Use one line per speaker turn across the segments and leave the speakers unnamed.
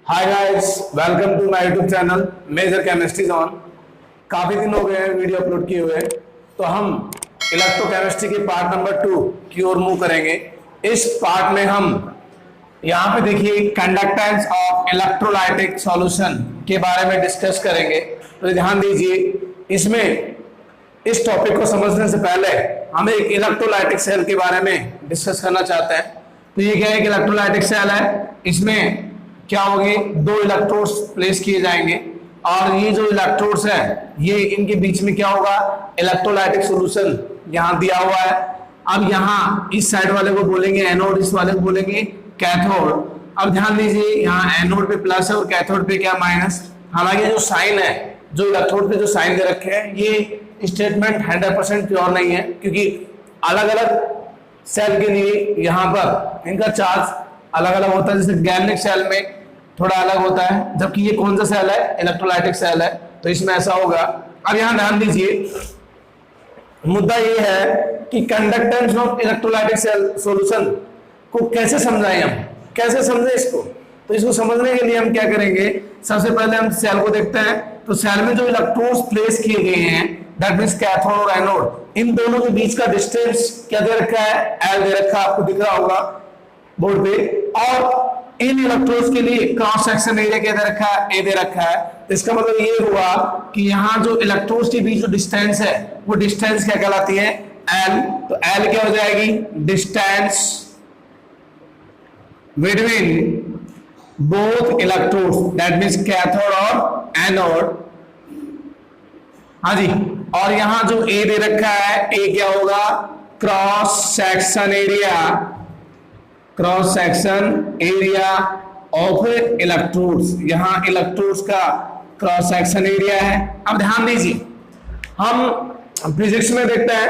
Hi guys, welcome to my YouTube channel major chemistry zone. काफी दिन हो गए हैं वीडियो अपलोड किए हुए, तो हम इलेक्ट्रोकेमिस्ट्री के पार्ट नंबर 2 की ओर मूव करेंगे। इस पार्ट में हम यहाँ पे देखिए कंडक्टेंस ऑफ इलेक्ट्रोलाइटिक सॉल्यूशन के बारे में डिस्कस करेंगे। तो ध्यान दीजिए, इसमें इस टॉपिक को समझने से पहले हम एक इलेक्ट्रोलाइटिक सेल के बारे में डिस्कस करना चाहते हैं। तो ये क्या है, एक इलेक्ट्रोलाइटिक सेल है। इसमें क्या होगी, दो इलेक्ट्रोड्स प्लेस किए जाएंगे और ये जो इलेक्ट्रोड्स है ये इनके बीच में क्या होगा, इलेक्ट्रोलाइटिक सॉल्यूशन यहाँ दिया हुआ है। अब यहाँ इस साइड वाले को बोलेंगे एनोड, इस वाले को बोलेंगे कैथोड। अब ध्यान दीजिए, यहाँ एनोड पे प्लस है और कैथोड पे क्या माइनस। हालांकि जो साइन है, जो इलेक्ट्रोड पे जो साइन दे रखे हैं, ये स्टेटमेंट 100% प्योर नहीं है, क्योंकि अलग अलग सेल के लिए यहाँ पर इनका चार्ज अलग अलग होता है। जैसे गैल्वेनिक सेल में थोड़ा अलग होता है, जबकि ये कौन सा सेल है, इलेक्ट्रोलाइटिक सेल है, तो इसमें ऐसा होगा। अब यहाँ ध्यान दीजिए, मुद्दा ये है कि conductance of electrolytic cell solution को कैसे समझाएं, हम कैसे समझें इसको। तो इसको समझने के लिए हम क्या करेंगे, सबसे पहले हम सेल को देखते हैं। तो सेल में जो इलेक्ट्रोड्स प्लेस किए गए हैं, दैट मींस कैथोड और एनोड, इन दोनों के बीच का डिस्टेंस क्या दे रखा है, एल दे रखा है, आपको दिख रहा होगा बोर्ड पे। और इन इलेक्ट्रोड्स के लिए क्रॉस सेक्शन एरिया क्या दे रखा है, ए दे रखा है। तो इसका मतलब ये हुआ कि यहाँ जो इलेक्ट्रोड्स के बीच जो डिस्टेंस है, वो डिस्टेंस क्या कहलाती है, एल। तो एल क्या हो जाएगी, distance between both electrodes, that means cathode और एनोड। हाँ जी, और यहां जो ए दे रखा है, ए क्या होगा, cross section area, cross section area of electrodes. यहां इलेक्ट्रोड्स का क्रॉस सेक्शन एरिया है। अब ध्यान दीजिए, हम फिजिक्स में देखते हैं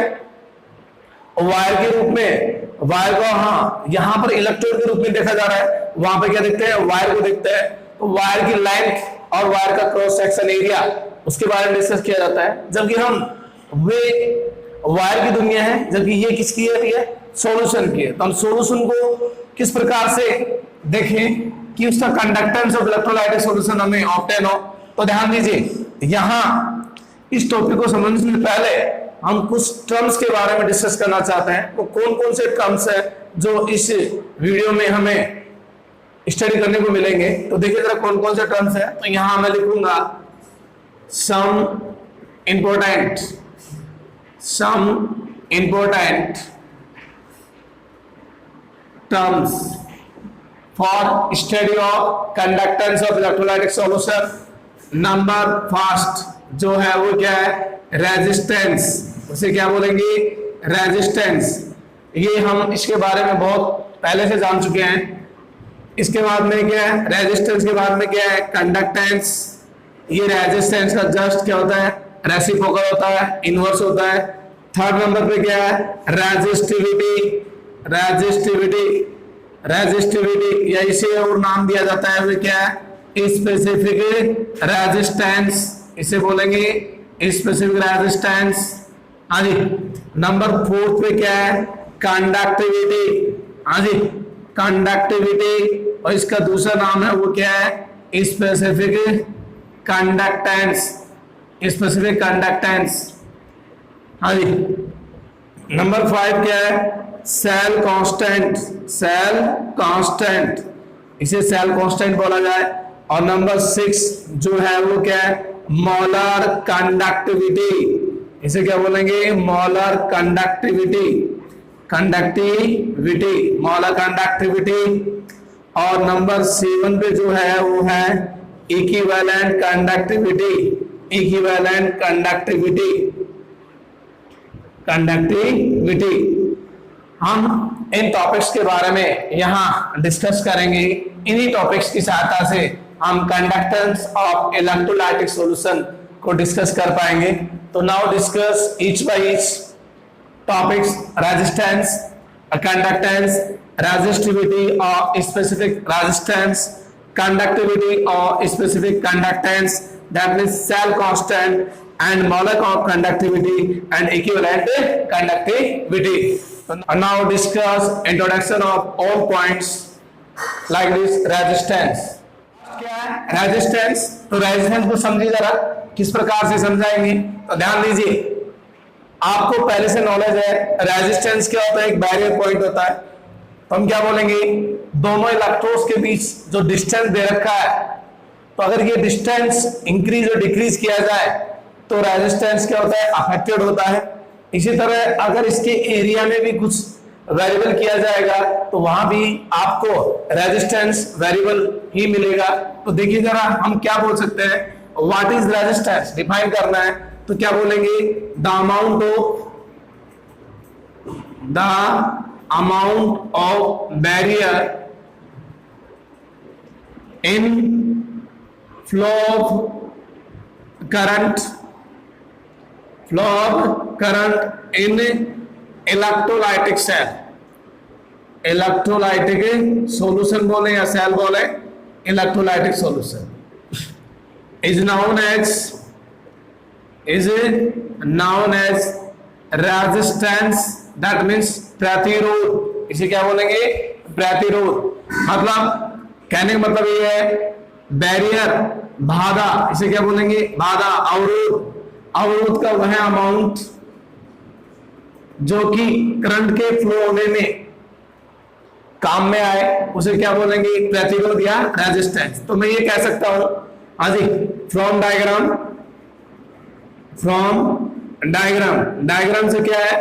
वायर के रूप में, वायर को हाँ यहां पर इलेक्ट्रोड के रूप में देखा जा रहा है, वहां पे क्या देखते हैं, वायर को देखते हैं। तो वायर की लेंथ और वायर का क्रॉस सेक्शन एरिया, उसके बारे में डिस्कस किया जाता है। जबकि हम वे वायर की दुनिया है, जबकि ये किसकी है, सॉल्यूशन की है। तो हम सॉल्यूशन को किस प्रकार से देखें कि उसका कंडक्टेंस ऑफ इलेक्ट्रोलाइटिक सॉल्यूशन हमें ऑब्टेन हो। तो ध्यान दीजिए, यहां इस टॉपिक को समझने से पहले हम कुछ टर्म्स के बारे में डिस्कस करना चाहते हैं। वो कौन कौन से टर्म्स है जो इस वीडियो में हमें स्टडी करने को मिलेंगे। तो देखिए जरा कौन कौन से टर्म्स है। तो यहां मैं लिखूंगा some important terms for study of conductance of electrolytic solution। Number first जो है वो क्या है, रेजिस्टेंस। उसे क्या बोलेंगे, रेजिस्टेंस। ये हम इसके बारे में बहुत पहले से जान चुके हैं। इसके बाद में क्या है, रेजिस्टेंस के बाद में क्या है, कंडक्टेंस। ये रेजिस्टेंस का जस्ट क्या होता है, रेसिप्रोकल होता है, इनवर्स होता है। थर्ड नंबर पे क्या है, रेजिस्टिविटी। रेजिस्टिविटी या इसे और नाम दिया जाता है, वो क्या है, स्पेसिफिक रेजिस्टेंस। इसे बोलेंगे स्पेसिफिक रेजिस्टेंस। हाँ जी। नंबर फोर्थ पे क्या है, कंडक्टिविटी। हाँ जी, कंडक्टिविटी। और इसका दूसरा नाम है वो क्या है, स्पेसिफिक कंडक्टेंस। Specific conductance. हाँ जी। नंबर 5 क्या है, सेल कांस्टेंट। सेल कांस्टेंट, इसे सेल कांस्टेंट बोला जाए। और नंबर 6 जो है वो क्या है, मोलर कंडक्टिविटी। इसे क्या बोलेंगे, मोलर कंडक्टिविटी। Molar conductivity. और नंबर 7 पे जो है वो है इक्विवेलेंट कंडक्टिविटी। हम इन टॉपिक्स के बारे में यहाँ डिस्कस करेंगे। इन्हीं टॉपिक्स की सहायता से हम कंडक्टेंस ऑफ इलेक्ट्रोलाइटिक सॉल्यूशन को डिस्कस कर पाएंगे। तो now discuss each by each topics, resistance, conductance, resistivity और specific resistance, conductivity or specific conductance, that means cell constant and molecular conductivity and equivalent conductivity. So now discuss introduction of all points like this resistance. क्या है resistance. तो resistance को समझिए जरा, किस प्रकार से समझाएंगे, तो ध्यान दीजिए। आपको पहले से नॉलेज है रेजिस्टेंस क्या होता है, एक बैरियर पॉइंट होता है। तो हम क्या बोलेंगे, दोनों इलेक्ट्रोड्स के बीच जो डिस्टेंस दे रखा है, तो अगर ये डिस्टेंस इंक्रीज और डिक्रीज किया जाए तो रेजिस्टेंस क्या होता है, अफेक्टेड होता है। इसी तरह अगर इसके एरिया में भी कुछ वेरिएबल किया जाएगा तो वहां भी आपको रेजिस्टेंस वेरिएबल ही मिलेगा। तो देखिए जरा, हम क्या बोल सकते हैं, व्हाट इज रेजिस्टेंस डिफाइन करना है, तो क्या बोलेंगे, the amount of barrier in flow of current in electrolytic cell. Electrolytic solution बोले या सेल बोले, electrolytic solution is known as resistance, that means प्रतिरोध। इसे क्या बोलेंगे, प्रतिरोध। मतलब कहने का मतलब ये है बैरियर, बाधा, इसे क्या बोलेंगे, बाधा, अवरोध। अवरोध का वह अमाउंट जो कि करंट के फ्लो होने में काम में आए, उसे क्या बोलेंगे, प्रतिरोध या रेजिस्टेंस। तो मैं ये कह सकता हूं, हाँ जी, फ्रॉम डायग्राम से क्या है,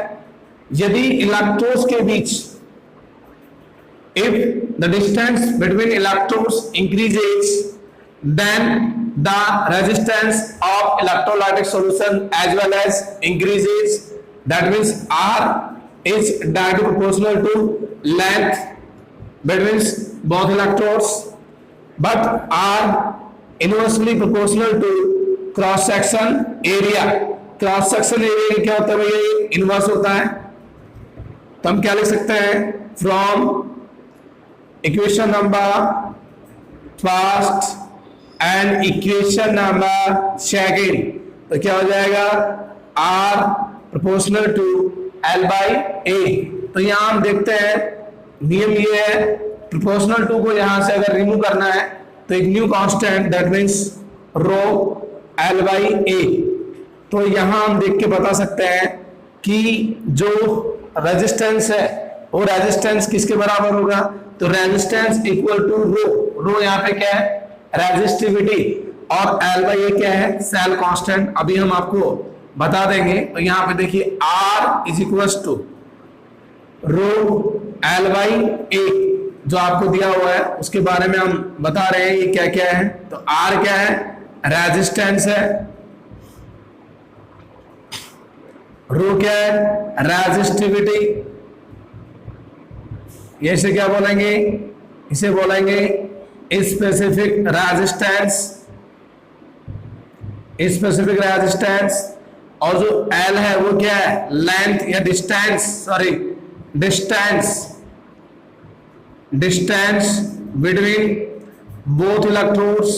यदि इलेक्ट्रोड्स के बीच, if the distance between electrodes increases, then the resistance of electrolytic solution as well as increases. That means R is directly proportional to length between both electrodes, but R inversely proportional to cross section area. Cross section area क्या होता है भैया, inverse होता है। तो हम क्या लिख सकते हैं, from equation number first and equation number second, तो क्या हो जाएगा, R proportional to L by A। तो यहां हम देखते हैं नियम ये है, प्रोपोर्शनल टू को यहां से अगर रिमूव करना है तो एक new constant, that means rho L by A। तो यहां हम देख के बता सकते हैं कि जो रेजिस्टेंस है वो रेजिस्टेंस किसके बराबर होगा, तो रेजिस्टेंस इक्वल टू रो यहाँ पे क्या है, रेजिस्टिविटी, और L बाई A क्या है, सेल कांस्टेंट। अभी हम आपको बता देंगे। तो यहाँ पे देखिए R is equal to rho L by A, जो आपको दिया हुआ है उसके बारे में हम बता रहे हैं ये क्या क्या है। तो R क्या है, रेजिस्टेंस है, रो क्या है, रेजिस्टिविटी, ये इसे क्या बोलेंगे, इसे बोलेंगे स्पेसिफिक रेजिस्टेंस। और जो L है वो क्या है, लेंथ या distance between both electrodes,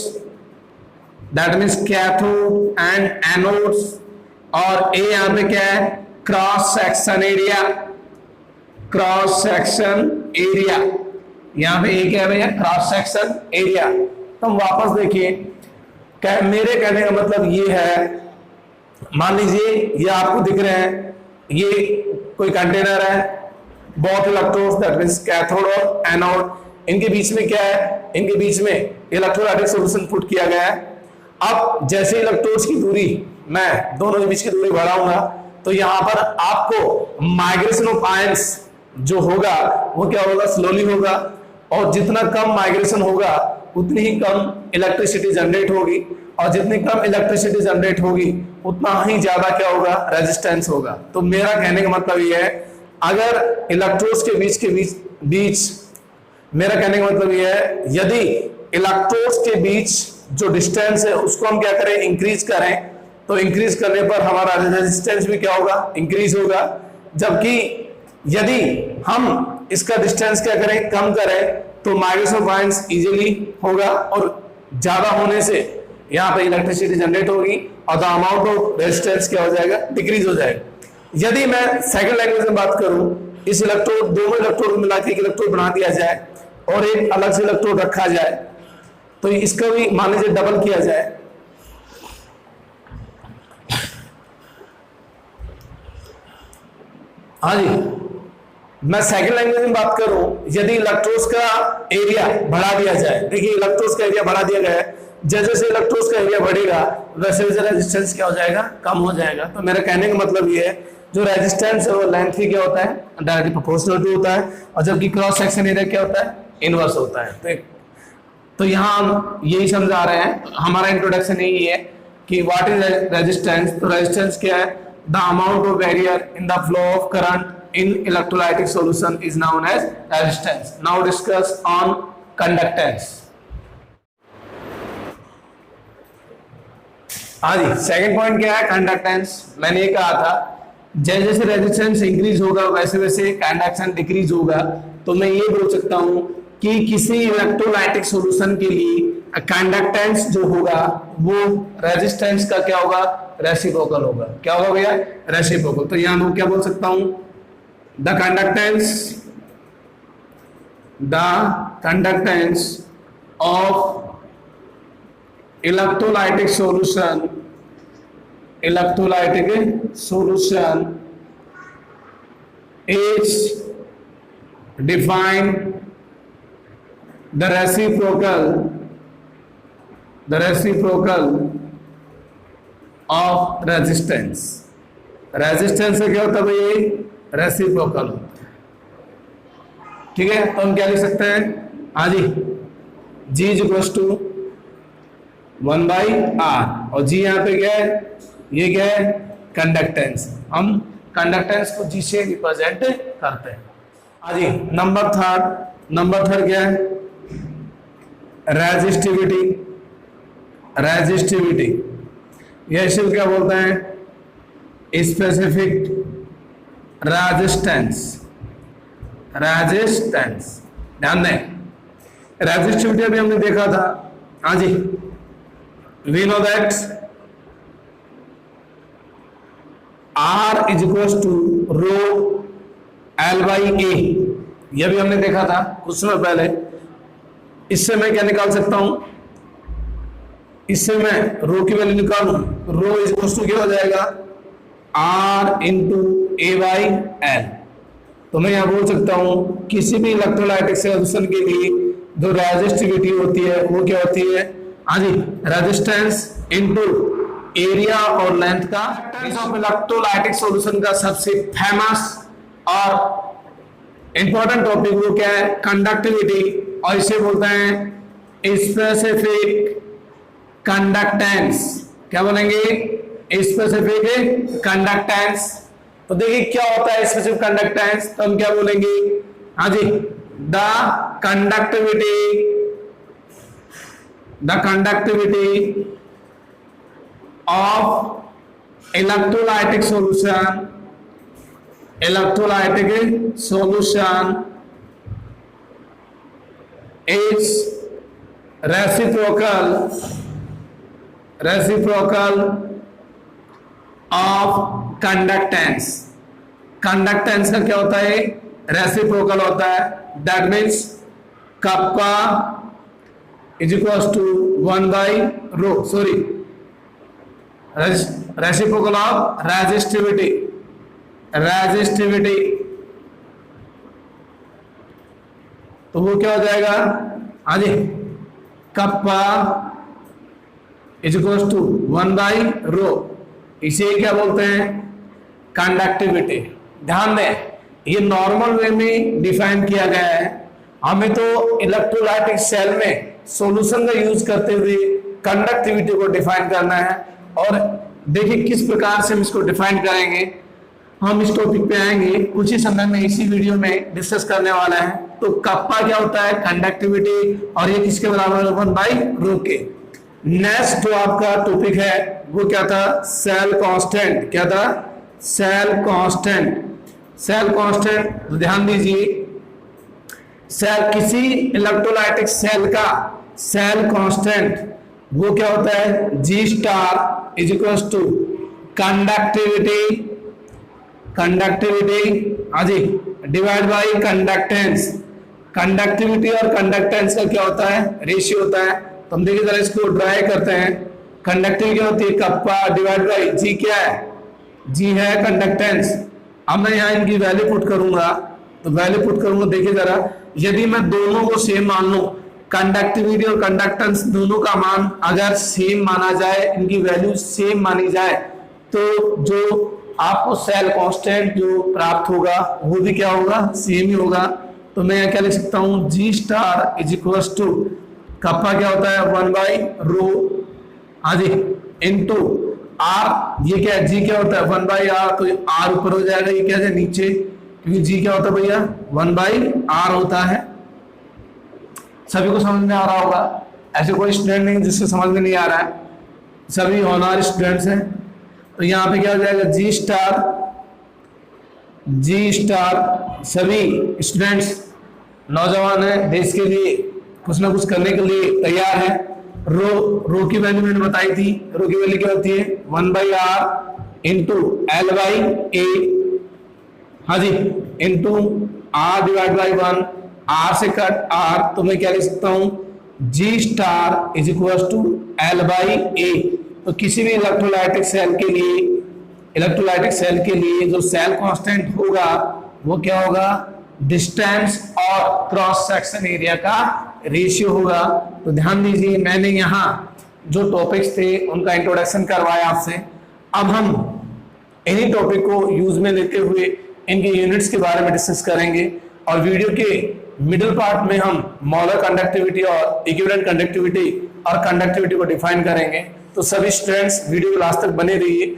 that means cathode and anodes. और A यहां पे क्या है, क्रॉस सेक्शन एरिया, यहां पे A क्या है भैया, क्रॉस सेक्शन एरिया। तो हम वापस देखिए, मेरे कहने का मतलब ये है, मान लीजिए ये आपको दिख रहे हैं, ये कोई कंटेनर है, both electrodes that means cathode और एनोड, इनके बीच में क्या है, इनके बीच में इलेक्ट्रोलाइटिक सॉल्यूशन पुट किया गया है। अब जैसे इलेक्ट्रोड्स की दूरी, मैं दोनों के बीच की दूरी बढ़ाऊंगा, तो यहां पर आपको माइग्रेशन ऑफ आयंस जो होगा वो क्या होगा, स्लोली होगा। और जितना कम माइग्रेशन होगा उतनी ही कम इलेक्ट्रिसिटी जनरेट होगी, और जितनी कम इलेक्ट्रिसिटी जनरेट होगी उतना ही ज्यादा क्या होगा, रेजिस्टेंस होगा। तो मेरा कहने का मतलब ये है, अगर इलेक्ट्रोड्स के बीच मेरा कहने का मतलब ये है, यदि इलेक्ट्रोड्स के बीच जो डिस्टेंस है उसको हम क्या करें, इंक्रीज करें, तो इंक्रीज करने पर हमारा रेजिस्टेंस भी क्या होगा, इंक्रीज होगा। जबकि यदि हम इसका डिस्टेंस क्या करें, कम करें, तो माइग्रेशन ऑफ आयंस इजीली होगा, और ज्यादा होने से यहाँ पे इलेक्ट्रिसिटी जनरेट होगी, और द अमाउंट ऑफ रेजिस्टेंस क्या हो जाएगा, डिक्रीज हो जाएगा। यदि मैं सेकंड लैंग्वेज में बात करूं, इस दोनों इलेक्ट्रोड को मिला के एक इलेक्ट्रोड बना दिया जाए और एक अलग से इलेक्ट्रोड रखा जाए, तो इसका भी मान लीजिए डबल किया जाए, हाँ जी, मैं सेकंड लैंग्वेज में बात करूं, यदि इलेक्ट्रोड्स का एरिया बढ़ा दिया जाए, देखिए इलेक्ट्रोड्स का एरिया बढ़ा दिया गया है, जैसे जैसे इलेक्ट्रोड्स का एरिया बढ़ेगा वैसे वैसे रेजिस्टेंस क्या हो जाएगा, कम हो जाएगा। तो मेरा कहने का मतलब ये है जो रेजिस्टेंस है वो लेंथ ही क्या होता है, डायरेक्टली प्रोपोर्शनल टू होता है, और जबकि क्रॉस सेक्शन एरिया क्या होता है, इनवर्स होता है। तो यहाँ हम यही समझा रहे हैं, हमारा इंट्रोडक्शन यही है कि व्हाट इज रेजिस्टेंस। तो रेजिस्टेंस क्या है, the amount of barrier in the flow of current in electrolytic solution is known as resistance. Now discuss on conductance. हाँ जी, सेकंड पॉइंट क्या है, कंडक्टेंस। मैंने ये कहा था जैसे जैसे रेजिस्टेंस इंक्रीज होगा वैसे वैसे कंडक्शन डिक्रीज होगा। तो मैं ये बोल सकता हूं कि किसी इलेक्ट्रोलाइटिक सॉल्यूशन के लिए कंडक्टेंस जो होगा वो रेजिस्टेंस का क्या होगा, रेसिप्रोकल होगा। क्या होगा भैया, रेसिप्रोकल। तो यहां मैं क्या बोल सकता हूं, the conductance of electrolytic solution is defined the reciprocal of resistance। Resistance से क्या होता है भाई, रेसिप्रोकल होता है। ठीक है, तो हम क्या लिख सकते हैं, हाँ जी, G is equal to 1/R, और G यहाँ पे क्या है, ये क्या है, कंडक्टेंस। हम कंडक्टेंस को G से रिप्रेजेंट करते हैं। हाँ जी, नंबर थर्ड क्या है, रेजिस्टिविटी। यह सिर्फ क्या बोलते हैं, स्पेसिफिक रेजिस्टेंस। ध्यान दें, रेजिस्टिविटी अभी हमने देखा था, हाँ जी, we know that R is equal to rho L/A, यह भी हमने देखा था कुछ समय पहले। इससे मैं क्या निकाल सकता हूं, इससे मैं रो की वैल्यू निकालूं, रो इज इक्वल टू क्या हो जाएगा, R इंटू A/L। तो मैं यहां बोल सकता हूं किसी भी इलेक्ट्रोलाइटिक सॉल्यूशन के लिए जो रेजिस्टिविटी होती है वो क्या होती है, हाँ जी, रेजिस्टेंस इंटू एरिया और लेंथ का। ऑफ इलेक्ट्रोलाइटिक सॉल्यूशन का सबसे फेमस और इंपॉर्टेंट टॉपिक वो क्या है, कंडक्टिविटी, और इसे बोलते हैं स्पेसिफिक कंडक्टेंस। क्या बोलेंगे, स्पेसिफिक कंडक्टेंस। तो देखिए क्या होता है स्पेसिफिक कंडक्टेंस, तो हम क्या बोलेंगे, हाँ जी, the conductivity of electrolytic solution is reciprocal of conductance. Conductance का क्या होता है, रेसिप्रोकल होता है। That means kappa is equal to 1/ρ, sorry, reciprocal of resistivity. तो वो क्या हो जाएगा, हाँ जी, कप्पा इज इक्वल टू 1/ρ। इसे क्या बोलते हैं, कंडक्टिविटी। ध्यान दें, ये नॉर्मल वे में डिफाइन किया गया है। हमें तो इलेक्ट्रोलाइटिक सेल में सॉल्यूशन का यूज करते हुए कंडक्टिविटी को डिफाइन करना है। और देखिए किस प्रकार से हम इसको डिफाइन करेंगे, हम इस टॉपिक पे आएंगे कुछ ही समय में, इसी वीडियो में डिस्कस करने वाला है। तो कप्पा क्या होता है, कंडक्टिविटी, और ये किसके बराबर है, 1/ρ के। नेक्स्ट जो आपका टॉपिक है वो क्या था, सेल कांस्टेंट। क्या था, सेल कांस्टेंट। तो ध्यान दीजिए, सेल, किसी इलेक्ट्रोलाइटिक सेल का सेल कांस्टेंट वो क्या होता है, G star is equal to conductivity, हाँ जी, डिवाइड बाई कंडक्टेंस। कंडक्टिविटी और कंडक्टेंस का क्या होता है, रेशियो होता है तो हम देखिए जरा इसको ड्राई करते हैं। कंडक्टिविटी क्या होती है, कप्पा डिवाइड बाई जी क्या है, जी है कंडक्टेंस। अब मैं यहाँ इनकी वैल्यू पुट करूंगा, तो वैल्यू पुट करूंगा, देखिए जरा, यदि मैं दोनों को सेम मान लूं, कंडक्टिविटी और कंडक्टेंस दोनों का मान अगर सेम माना जाए, इनकी वैल्यू सेम मानी जाए, तो जो आपको सेल कांस्टेंट जो प्राप्त होगा वो भी क्या होगा, सेम ही होगा। तो मैं यहाँ क्या लिख सकता हूँ, G star is equal to kappa क्या होता है 1/रो, हाँ जी, इनटू आर, ये क्या है, जी क्या होता है 1/r, तो आर ऊपर हो जाएगा, ये क्या है नीचे, क्योंकि जी क्या होता है भैया 1/r होता है। सभी को समझ में आ रहा होगा, ऐसे कोई स्टूडेंट नहीं जिससे समझ में नहीं आ रहा है, सभी ऑनर स्टूडेंट्स हैं। तो यहाँ पे क्या हो जाएगा, जी स्टार सभी स्टूडेंट्स नौजवान हैं, देश के लिए कुछ ना कुछ करने के लिए तैयार है। रो की वैल्यू मैंने बताई थी, रो की वैल्यू क्या होती है 1/r इंटू L/A, हाँ जी, into R divide by 1, R से कट R, तो मैं क्या लिख सकता हूं, G star is equal to L/A। तो किसी भी इलेक्ट्रोलाइटिक सेल के लिए जो सेल कांस्टेंट होगा वो क्या होगा, डिस्टेंस और क्रॉस सेक्शन एरिया का रेशियो होगा। तो ध्यान दीजिए, मैंने यहाँ जो टॉपिक्स थे उनका इंट्रोडक्शन करवाया आपसे। अब हम इन्हीं टॉपिक को यूज में लेते हुए इनके यूनिट्स के बारे में डिस्कस करेंगे, और वीडियो के मिडिल पार्ट में हम मॉलर कंडक्टिविटी और इक्विवेलेंट कंडक्टिविटी और कंडक्टिविटी को डिफाइन करेंगे। तो सभी स्टूडेंट्स वीडियो को लास्ट तक बने रहिए,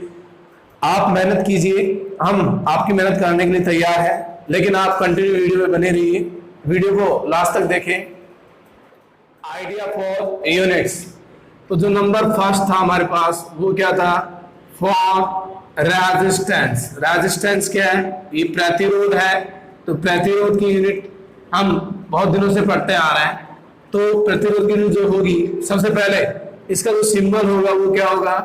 आप मेहनत कीजिए, हम आपकी मेहनत करने के लिए तैयार है, लेकिन आप कंटिन्यू वीडियो में बने रहिए, वीडियो को लास्ट तक देखें। आइडिया फॉर यूनिट्स, तो जो नंबर फर्स्ट था हमारे पास वो क्या था, फॉर रेजिस्टेंस। रेजिस्टेंस क्या है, ये प्रतिरोध है। तो प्रतिरोध की यूनिट हम बहुत दिनों से पढ़ते आ रहे हैं। तो प्रतिरोध की यूनिट जो होगी, सबसे पहले इसका जो सिंबल होगा वो क्या होगा,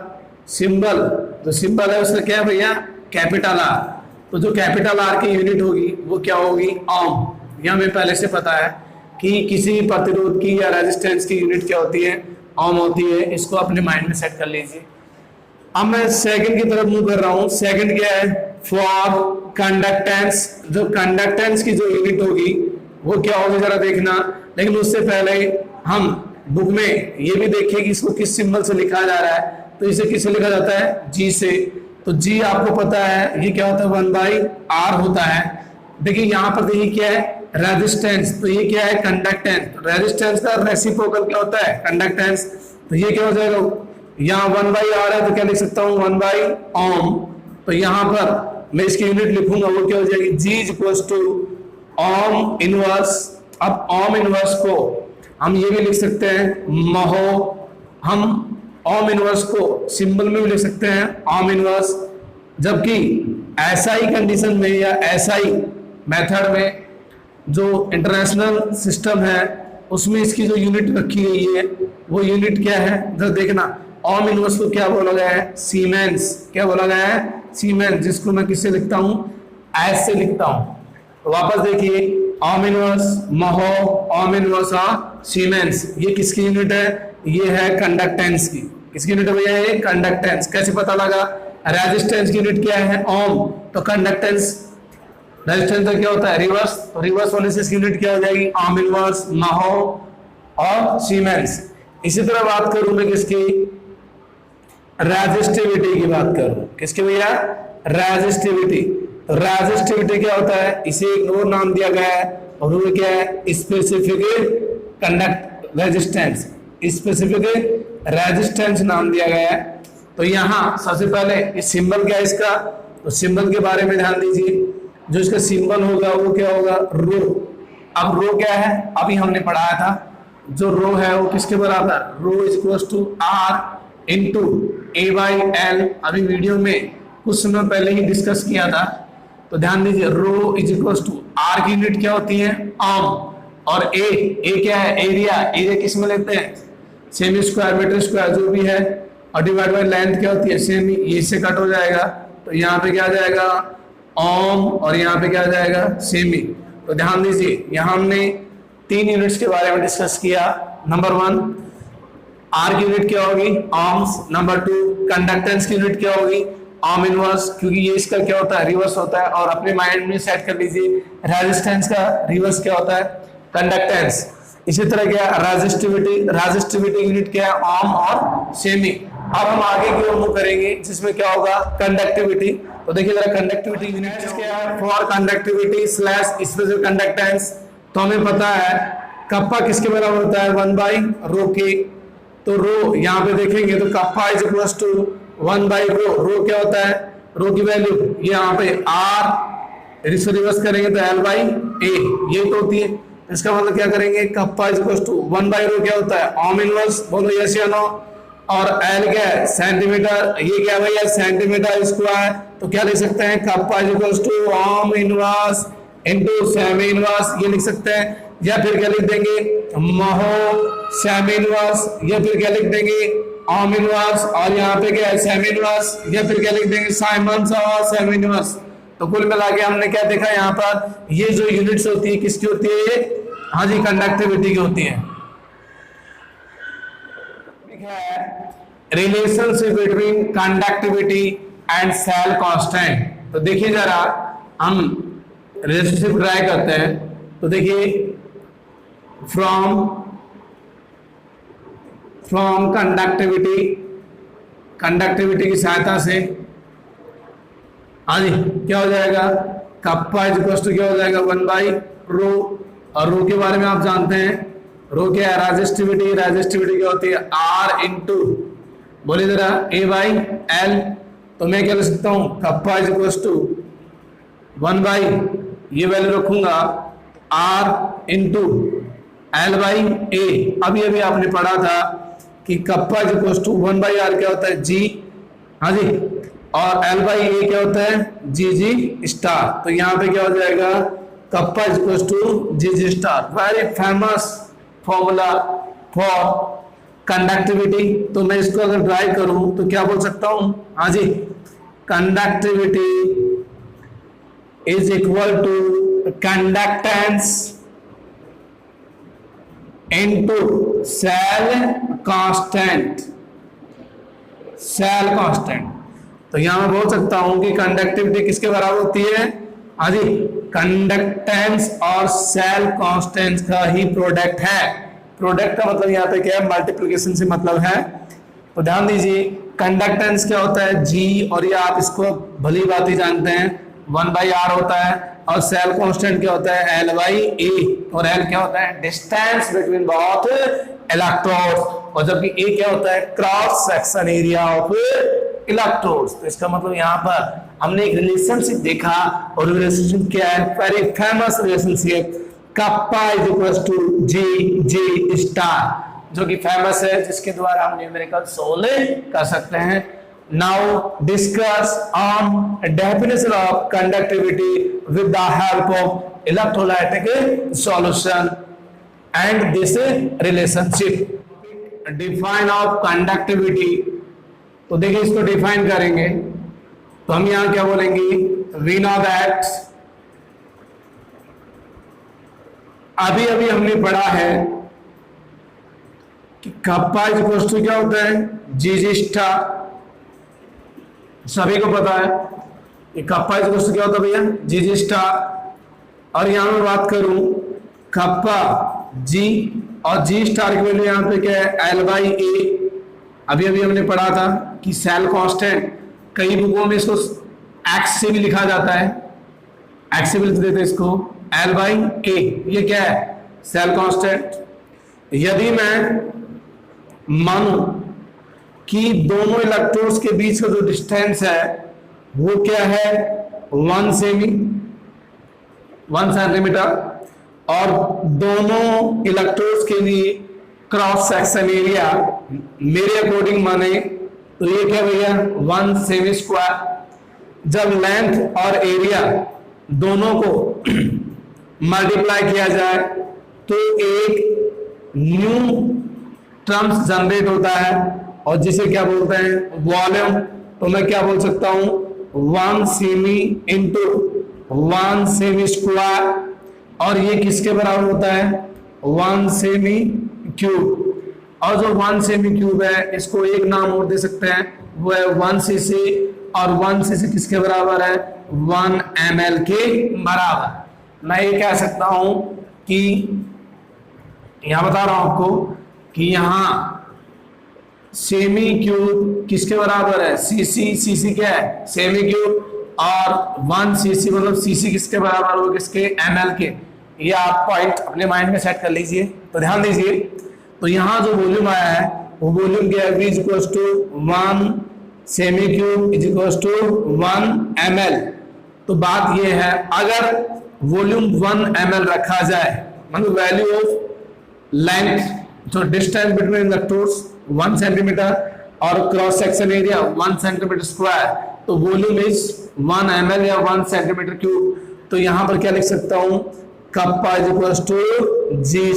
सिंबल जो सिंबल है उसका क्या है भैया, कैपिटल आर। तो जो कैपिटल आर की यूनिट होगी वो क्या होगी, ओम। यह हमें पहले से पता है कि किसी प्रतिरोध की या रेजिस्टेंस की यूनिट क्या होती है, ओम होती है। इसको अपने माइंड में सेट कर लीजिए। अब मैं सेकंड की तरफ मूव कर रहा हूं। सेकंड क्या है, फॉर कंडक्टेंस। जो कंडक्टेंस की जो यूनिट होगी वो क्या होगी जरा देखना, लेकिन उससे पहले हम बुक में ये भी देखिए कि इसको किस सिंबल से लिखा जा रहा है। तो इसे किससे लिखा जाता है, जी से। तो जी आपको पता है ये क्या होता है, 1/r होता है। देखिए यहाँ पर देखिए क्या है, रेजिस्टेंस, तो ये क्या है, कंडक्टेंस। रेजिस्टेंस का रेसिप्रोकल क्या होता है, कंडक्टेंस। तो ये क्या हो जाएगा, यहाँ 1/r है तो क्या लिख सकता हूँ 1/ओम। तो यहाँ पर मैं इसकी यूनिट लिखूंगा, वो क्या हो जाएगी, G is equal to ohm inverse. अब ओम इनवर्स को हम ये भी लिख सकते हैं महो, हम ओम इनवर्स को सिंबल में भी लिख सकते हैं ओम इनवर्स। जबकि एसआई कंडीशन में या एसआई मेथड में जो इंटरनेशनल सिस्टम है उसमें इसकी जो यूनिट रखी गई है वो यूनिट क्या है, जरा देखना, ओम इनवर्स को क्या बोला गया है, सीमेंस। क्या बोला गया है, सीमेंस, जिसको मैं किससे लिखता हूं, एस से लिखता हूं। तो वापस देखिए, ओम इनवर्स महो, ओम इनवर्स सीमेंस, ये किसकी यूनिट है, ये है कंडक्टेंस की। किसकी यूनिट है भैया, ये कंडक्टेंस। कैसे पता लगा, रेजिस्टेंस की यूनिट क्या है, ओम। तो कंडक्टेंस रेजिस्टेंस का क्या होता है, रिवर्स। तो रिवर्स होने से इसकी यूनिट क्या हो जाएगी, ओम इनवर्स महो और सीमेंस। इसी तरह बात करूं मैं किसकी, रेजिस्टिविटी की बात करूं, किसकी भैया, रेजिस्टिविटी। तो रेजिस्टिविटी क्या होता है, इसे एक और नाम दिया गया है और वो क्या है, specific conduct resistance. Specific resistance नाम दिया गया है। तो यहाँ सबसे पहले इस सिंबल क्या है इसका, तो सिंबल के बारे में ध्यान दीजिए। जो इसका सिंबल होगा वो क्या होगा, रो। अब रो क्या है, अभी हमने पढ़ाया था, जो रो है वो किसके बराबर, rho is equal to R into A/L। अभी वीडियो में कुछ समय पहले ही डिस्कस किया था। तो ध्यान दीजिए, रो इज इक्वल टू आर की यूनिट क्या होती है, ओम। और ए क्या है, एरिया। एरिया किस में लेते हैं, सेमी स्क्वायर मीटर स्क्वायर जो भी है, और डिवाइड बाय लेंथ क्या होती है, सेमी। ये से कट हो जाएगा, तो यहाँ पे क्या आ जाएगा, ओम, और यहाँ पे क्या आ जाएगा, सेमी। तो ध्यान दीजिए, यहाँ हमने 3 यूनिट्स के बारे में डिस्कस किया। नंबर 1 आर की यूनिट क्या होगी, ohms। नंबर 2 कंडक्टेंस की यूनिट क्या होगी, ओम इनवर्स, क्योंकि ये इसका क्या होता है, रिवर्स होता है। और अपने माइंड में सेट कर लीजिए रेजिस्टेंस का रिवर्स क्या होता है, कंडक्टेंस। इसी तरह क्या रेजिस्टिविटी यूनिट क्या है, ओम और सेमी। अब हम आगे की ओर मूव करेंगे जिसमें क्या होगा, कंडक्टिविटी। तो देखिए जरा कंडक्टिविटी यूनिट क्या है, for conductivity slash specific conductance. तो हमें पता है कप्पा किसके बराबर होता है, 1/ρ के। तो रो यहाँ पे देखेंगे तो कप्पा इज इक्वल टू 1/ρ। रो क्या होता है, रो की वैल्यू ये यहाँ पे r, इसको रिवर्स करेंगे तो l/a ये तो होती है। इसका मतलब क्या करेंगे, कप्पा इज इक्वल टू 1/ρ क्या होता है, ओम इनवर्स। बोलो यस या नो। और l क्या है, सेंटीमीटर। ये क्या भैया, सेंटीमीटर स्क्वायर। तो क्या लिख सकते हैं, kappa is equal to ohm inverse into semi inverse, ये लिख सकते हैं। या फिर क्या लिख देंगे, महो सेमी इनवर्स, या फिर क्या लिख देंगे, ओम इनवर्स। और यहाँ पे क्या है, सेमी इनवर्स, या फिर क्या लिख देंगे, साइमंस और सेमी इनवर्स। तो कुल मिला के हमने क्या देखा यहाँ पर, ये जो यूनिट्स होती है किसकी होती है, हाँ जी कंडक्टिविटी की होती है। Relationship between conductivity and cell constant. तो देखिए जरा हम रिलेशनशिप ट्राई करते हैं। तो देखिए फ्रॉम कंडक्टिविटी की सहायता से, हाँ जी क्या हो जाएगा, कप्पा इज इक्वल टू क्या हो जाएगा, 1/ρ। और रो के बारे में आप जानते हैं, रो क्या है, रेजिस्टिविटी क्या होती है, R इंटू, बोलिए जरा, A/L। तो मैं क्या लिख सकता हूं, कप्पा इज इक्वल टू 1/, ये वैल्यू रखूंगा, R इंटू L/A। अभी आपने पढ़ा था कि kappa is equal to 1/R क्या होता है, G, हाँ जी, और L/A क्या होता है, G स्टार। तो यहाँ पे क्या हो जाएगा, kappa is equal to G star. Very famous formula for conductivity. तो मैं इसको अगर ड्राइव करूं तो क्या बोल सकता हूं, हाँ जी, conductivity is equal to conductance into cell constant. तो यहां मैं बोल सकता हूं कि कंडक्टिविटी किसके बराबर होती है, हाँ जी, कंडक्टेंस और सेल कांस्टेंट का ही प्रोडक्ट है। प्रोडक्ट का मतलब यहाँ पे क्या है, मल्टीप्लिकेशन से मतलब है। तो ध्यान दीजिए कंडक्टेंस क्या होता है, G, और ये आप इसको भली बात ही जानते हैं 1/R होता है। और सेल कांस्टेंट क्या होता है, L/A। और L क्या होता है, डिस्टेंस बिटवीन बोथ इलेक्ट्रोड्स। और जबकि A क्या होता है, cross section area of electrodes. तो इसका मतलब यहाँ पर हमने एक रिलेशनशिप देखा, और रिलेशनशिप क्या है, very famous relationship, kappa is equal to G star, जो कि फेमस है, जिसके द्वारा हम न्यूमेरिकल सोल्व कर सकते हैं। Now discuss on definition of conductivity with the help of electrolytic solution and this relationship. Define of conductivity. तो देखिए इसको डिफाइन करेंगे तो हम यहां क्या बोलेंगे, वी नो दैट, अभी हमने पढ़ा है कि कप्पा इज इक्वल टू क्या होता है, G स्टार। सभी को पता है कि कप्पा इज इक्वल टू क्या होता है भैया, G स्टार। और यहां मैं बात करूं कप्पा G और G स्टार की वैल्यू यहां पे क्या है, L/A। अभी हमने पढ़ा था कि सेल कांस्टेंट, कई बुकों में इसको एक्स से भी लिखा जाता है, एक्स से भी लिख देते हैं इसको, L/A। ये क्या है, सेल कांस्टेंट। यदि मैं मानूं कि दोनों इलेक्ट्रोड्स के बीच का जो डिस्टेंस है वो क्या है, 1 सेंटीमीटर, और दोनों इलेक्ट्रोड्स के लिए क्रॉस सेक्शन एरिया मेरे अकॉर्डिंग माने तो ये क्या भैया, 1 सेमी स्क्वायर। जब लेंथ और एरिया दोनों को मल्टीप्लाई किया जाए तो एक न्यू टर्म्स जनरेट होता है, और जिसे क्या बोलते हैं, वॉल्यूम। तो मैं क्या बोल सकता हूं, 1 सेमी इंटू 1 सेमी स्क्वायर। और ये किसके बराबर होता है, 1 सेमी क्यूब। और जो 1 सेमी क्यूब है इसको एक नाम और दे सकते हैं, वो है 1 cc, और 1 cc किसके बराबर है, 1 ml के बराबर। मैं ये कह सकता हूं कि यहां बता रहा हूं आपको कि यहां सेमी क्यूब किसके बराबर है, cc क्या है, सेमी क्यूब, और 1 cc मतलब cc किसके बराबर हो, किसके, ml के। ये आप पॉइंट अपने माइंड में सेट कर लीजिए। तो ध्यान दीजिए, तो यहाँ जो वॉल्यूम आया है वो वॉल्यूम क्या है, V is equals to 1 semi cube is equals to 1 ml। तो बात ये है, अगर वॉल्यूम 1 ml रखा जाए, मतलब वैल्यू ऑफ लेंथ, जो डिस्टेंस बिटवीन इलेक्ट्रोड्स 1 सेंटीमीटर और cross section area 1 centimetre square, तो वॉल्यूम इज 1 ml या 1 सेंटीमीटर क्यूब। तो यहां पर क्या लिख सकता हूं, कप्पा इज इक्वल्स टू जी।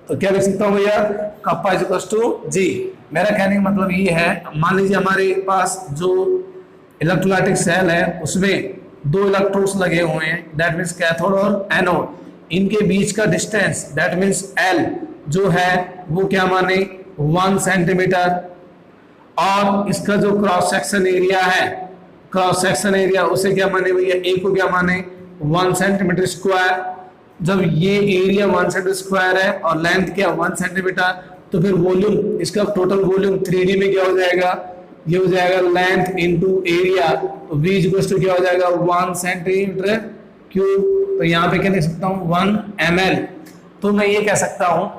तो क्या लिख सकता हूं भैया, कप्पा इज इक्वल्स टू जी। मेरा कहने का मतलब ये है, मान लीजिए हमारे पास जो इलेक्ट्रोलाइटिक सेल है उसमें 2 इलेक्ट्रोड्स लगे हुए हैं, दैट मींस कैथोड और एनोड। इनके बीच का डिस्टेंस दैट मींस L जो है वो क्या माने 1 सेंटीमीटर, और इसका जो क्रॉस सेक्शन एरिया है, क्रॉस सेक्शन एरिया उसे क्या माने भैया, ए को क्या माने 1 सेंटीमीटर स्क्वायर। जब ये एरिया 1 सेंटीमीटर स्क्वायर है और लेंथ क्या 1 सेंटीमीटर, तो फिर वॉल्यूम, इसका टोटल वॉल्यूम 3D में क्या हो जाएगा, ये हो जाएगा लेंथ इनटू एरिया। तो V इक्वल्स टू क्या हो जाएगा 1 सेंटीमीटर क्यूब। तो यहाँ पे क्या लिख सकता हूँ 1 ml। तो मैं ये कह सकता हूँ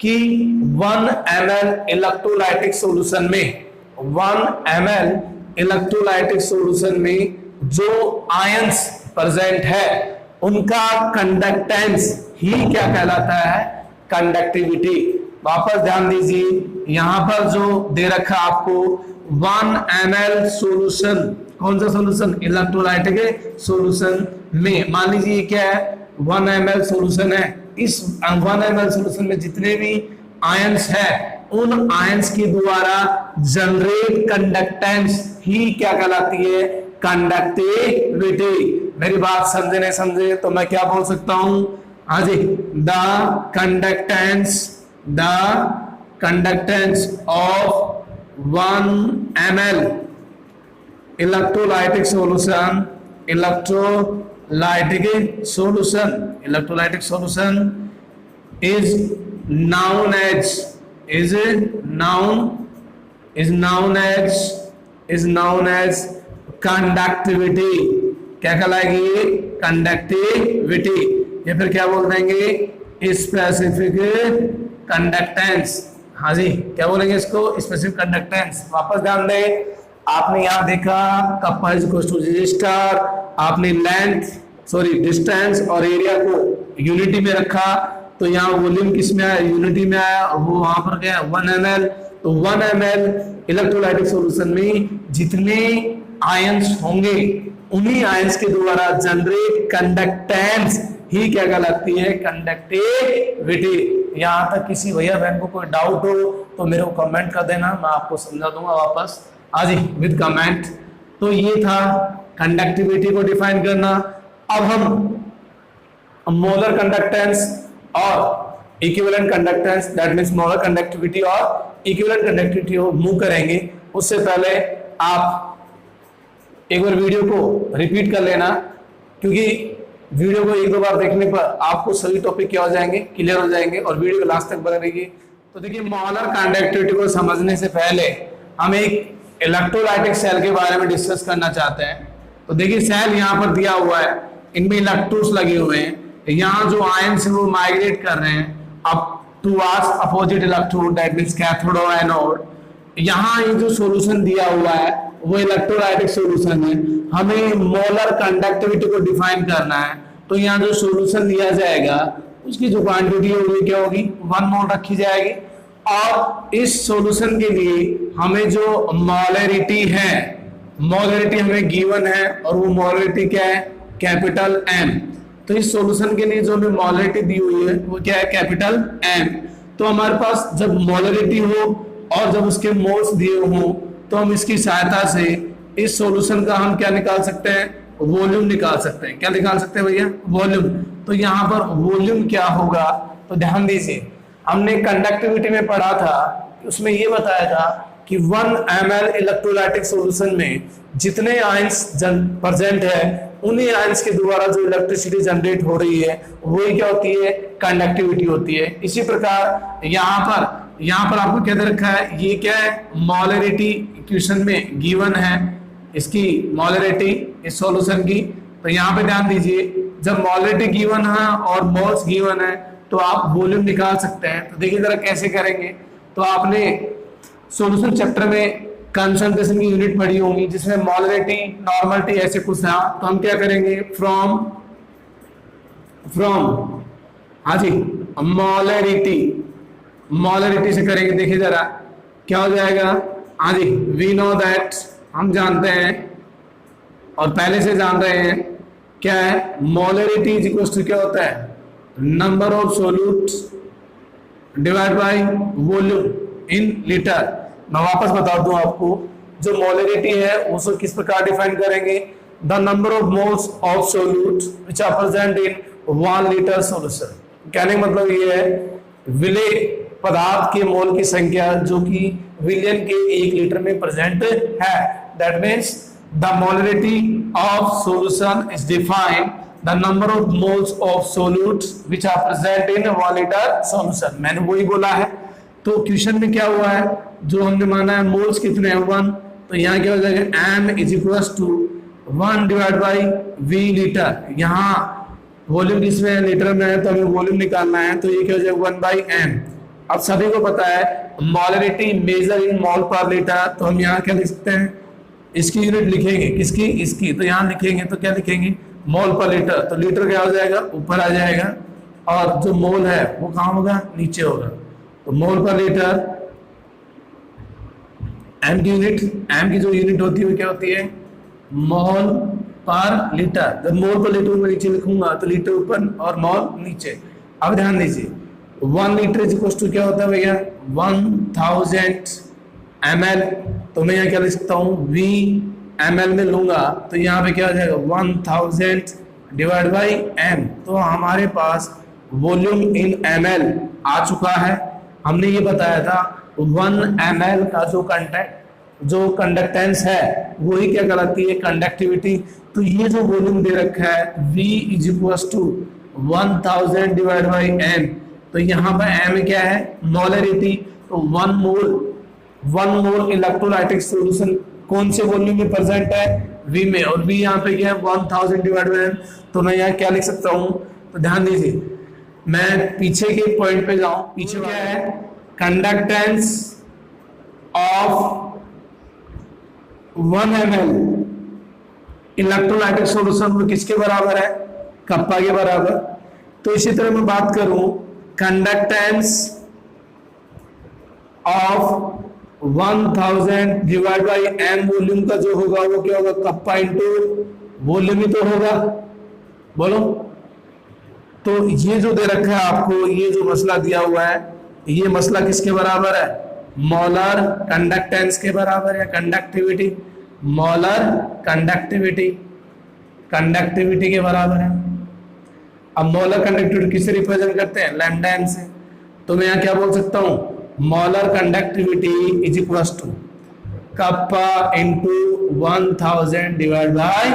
कि 1 ml इलेक्ट्रोलाइटिक सॉल्यूशन में, 1 ml इलेक्ट्रोलाइटिक सॉल्यूशन में जो आयंस प्रेजेंट है उनका कंडक्टेंस ही क्या कहलाता है, कंडक्टिविटी। वापस ध्यान दीजिए, यहां पर जो दे रखा आपको 1 ml सॉल्यूशन, कौन सा सॉल्यूशन, इलेक्ट्रोलाइटिक सॉल्यूशन में, मान लीजिए क्या है 1 ml सॉल्यूशन है। इस 1 ml सॉल्यूशन में जितने भी आयंस है उन आयंस के द्वारा जनरेट कंडक्टेंस ही क्या कहलाती है, कंडक्टिविटी। मेरी बात समझे नहीं समझे तो मैं क्या बोल सकता हूं, हाँ जी, the conductance of 1 ml electrolytic solution is known as conductivity. क्या कहलाएगी ये, कंडक्टिविटी। या फिर क्या बोल देंगे, स्पेसिफिक कंडक्टेंस। हाँ जी, क्या बोलेंगे इसको, स्पेसिफिक कंडक्टेंस। वापस ध्यान दें, आपने यहाँ देखा kappa is equal to G star, आपने डिस्टेंस और एरिया को यूनिटी में रखा, तो यहाँ वॉल्यूम किस में आया, यूनिटी में आया, और वो वहां पर गया 1 ml। तो 1 ml इलेक्ट्रोलाइटिक सॉल्यूशन में जितने आयंस होंगे उन्हीं आयंस के द्वारा जनरेट कंडक्टेंस ही क्या कहलाती है, कंडक्टिविटी। यहाँ तक किसी भैया बहन को कोई डाउट हो तो मेरे को कमेंट कर देना, मैं आपको समझा दूंगा वापस, आज ही विद कमेंट। तो ये था कंडक्टिविटी को डिफाइन करना। अब हम मोलर कंडक्टेंस और equivalent conductance that means molar conductivity और इक्विवेलेंट कंडक्टिविटी को मूव करेंगे। उससे पहले आप एक बार वीडियो को रिपीट कर लेना, क्योंकि वीडियो को 1-2 बार देखने पर आपको सभी टॉपिक क्या हो जाएंगे, क्लियर हो जाएंगे, और वीडियो को लास्ट तक बने रहिए। तो देखिए, मोलर कंडक्टिविटी को समझने से पहले हम एक इलेक्ट्रोलाइटिक सेल के बारे में डिस्कस करना चाहते हैं। तो देखिए, सेल यहाँ पर दिया हुआ है, इनमें इलेक्ट्रोड्स लगे हुए हैं, यहाँ जो आयंस है वो माइग्रेट कर रहे हैं up towards opposite electrode that means cathode और एनोड। यहाँ ये जो सॉल्यूशन दिया हुआ है वो इलेक्ट्रोलाइटिक सॉल्यूशन है। हमें मोलर कंडक्टिविटी को डिफाइन करना है, तो यहाँ जो सॉल्यूशन दिया जाएगा उसकी जो क्वांटिटी होगी क्या होगी, 1 मोल रखी जाएगी। और इस सॉल्यूशन के लिए हमें जो मोलरिटी है, मोलरिटी हमें गिवन है, और वो मोलरिटी क्या है, कैपिटल M। तो इस सॉल्यूशन के लिए जो हमें मोलरिटी दी हुई है वो क्या है, कैपिटल M। तो हमारे पास जब मोलरिटी हो और जब उसके मोल्स दिए हों तो हम इसकी सहायता से इस सॉल्यूशन का हम क्या निकाल सकते हैं, वॉल्यूम निकाल सकते हैं। क्या निकाल सकते हैं भैया, वॉल्यूम। तो यहाँ पर वॉल्यूम क्या होगा, तो ध्यान दीजिए, हमने कंडक्टिविटी में पढ़ा था, उसमें ये बताया था कि 1 ml इलेक्ट्रोलाइटिक सॉल्यूशन में जितने आयंस प्रेजेंट है उन्हीं आयंस के द्वारा जो इलेक्ट्रिसिटी जनरेट हो रही है वही क्या होती है, कंडक्टिविटी होती है। इसी प्रकार यहाँ पर आपको क्या दे रखा है, ये क्या है, मोलरिटी इक्वेशन में गिवन है इसकी मोलरिटी इस सॉल्यूशन की। तो यहाँ पे ध्यान दीजिए, जब मोलरिटी गिवन है और मोल्स गिवन है तो आप वॉल्यूम निकाल सकते हैं। तो देखिए जरा कैसे करेंगे। तो आपने सॉल्यूशन चैप्टर में कंसंट्रेशन की यूनिट पढ़ी होंगी जिसमें मोलरिटी, नॉर्मलिटी ऐसे कुछ था। तो हम क्या करेंगे, फ्रॉम हाँ जी मोलरिटी से करेंगे। देखिए जरा क्या हो जाएगा। हाँ जी, वी नो दैट, हम जानते हैं और पहले से जान रहे हैं क्या है, मोलरिटी इज इक्वल टू क्या होता है, number of solute divide by volume in litre. मैं वापस बता दूं आपको, जो मोलरिटी है उसको किस प्रकार डिफाइन करेंगे, the number of moles of solute which are present in 1 litre solution. कहने का मतलब ये है, विलेय पदार्थ के मोल की संख्या जो कि विलियन के 1 लीटर में प्रेजेंट है। That means the molarity of solution is defined the number of moles of solutes which are present in 1 litre solution. मैंने वही बोला है। तो क्वेश्चन में क्या हुआ है, जो हमने माना है मोल्स कितने हैं 1, तो यहाँ क्या हो जाएगा, m is equal to 1 divide by v litre. यहाँ वॉल्यूम किसमें है, लीटर में है, तो हमें वॉल्यूम निकालना है। तो ये क्या हो जाएगा 1 बाई m। अब सभी को पता है मोलरिटी मेजर इन मोल पर लीटर, तो हम यहाँ क्या लिख सकते हैं, इसकी यूनिट लिखेंगे, किसकी, इसकी। तो यहाँ लिखेंगे तो क्या लिखेंगे, मोल पर लीटर। तो लीटर क्या हो जाएगा, ऊपर आ जाएगा, और जो मोल है वो कहाँ होगा, नीचे होगा। तो मोल पर लीटर, एम की यूनिट, एम की जो यूनिट होती है वो क्या होती है, मोल पर लीटर। जब मोल पर लीटर में नीचे लिखूंगा तो लीटर ऊपर और मोल नीचे। अब ध्यान दीजिए, 1 लीटर इज इक्वल टू क्या होता है भैया, 1000 ml। तो मैं यहाँ क्या लिख सकता हूँ, v ml में लूंगा तो यहाँ पे क्या हो जाएगा 1000 डिवाइड बाई m। तो हमारे पास वॉल्यूम इन ml आ चुका है। हमने ये बताया था 1 ml का जो कंडक्टेंस है वही क्या कहलाती है, कंडक्टिविटी। तो ये जो वॉल्यूम दे रखा है v is equal to 1000 divide by m। तो यहाँ पर m क्या है, मोलरिटी। तो 1 मोल इलेक्ट्रोलाइटिक सॉल्यूशन कौन से वॉल्यूम में प्रेजेंट है, v में, और v यहाँ पे क्या है 1000 डिवाइड बाई m। तो मैं यहाँ क्या लिख सकता हूँ, तो ध्यान दीजिए, मैं पीछे के पॉइंट पे जाऊं। पीछे क्या है, conductance of 1 ml electrolytic solution वो किसके बराबर है, कप्पा के बराबर। तो इसी तरह मैं बात करूं, conductance of 1000 divide by m volume का जो होगा वो क्या होगा, कप्पा इंटू वॉल्यूम ही तो होगा, बोलो। तो ये जो दे रखा है आपको, ये जो मसला दिया हुआ है, ये मसला किसके बराबर है, मोलर कंडक्टेंस के बराबर है, कंडक्टिविटी, मोलर कंडक्टिविटी के बराबर है। अब मोलर कंडक्टिविटी किससे रिप्रेजेंट करते हैं, लैम्डा एन से। तो मैं यहाँ क्या बोल सकता हूँ, molar conductivity is equal to kappa into 1000 divide by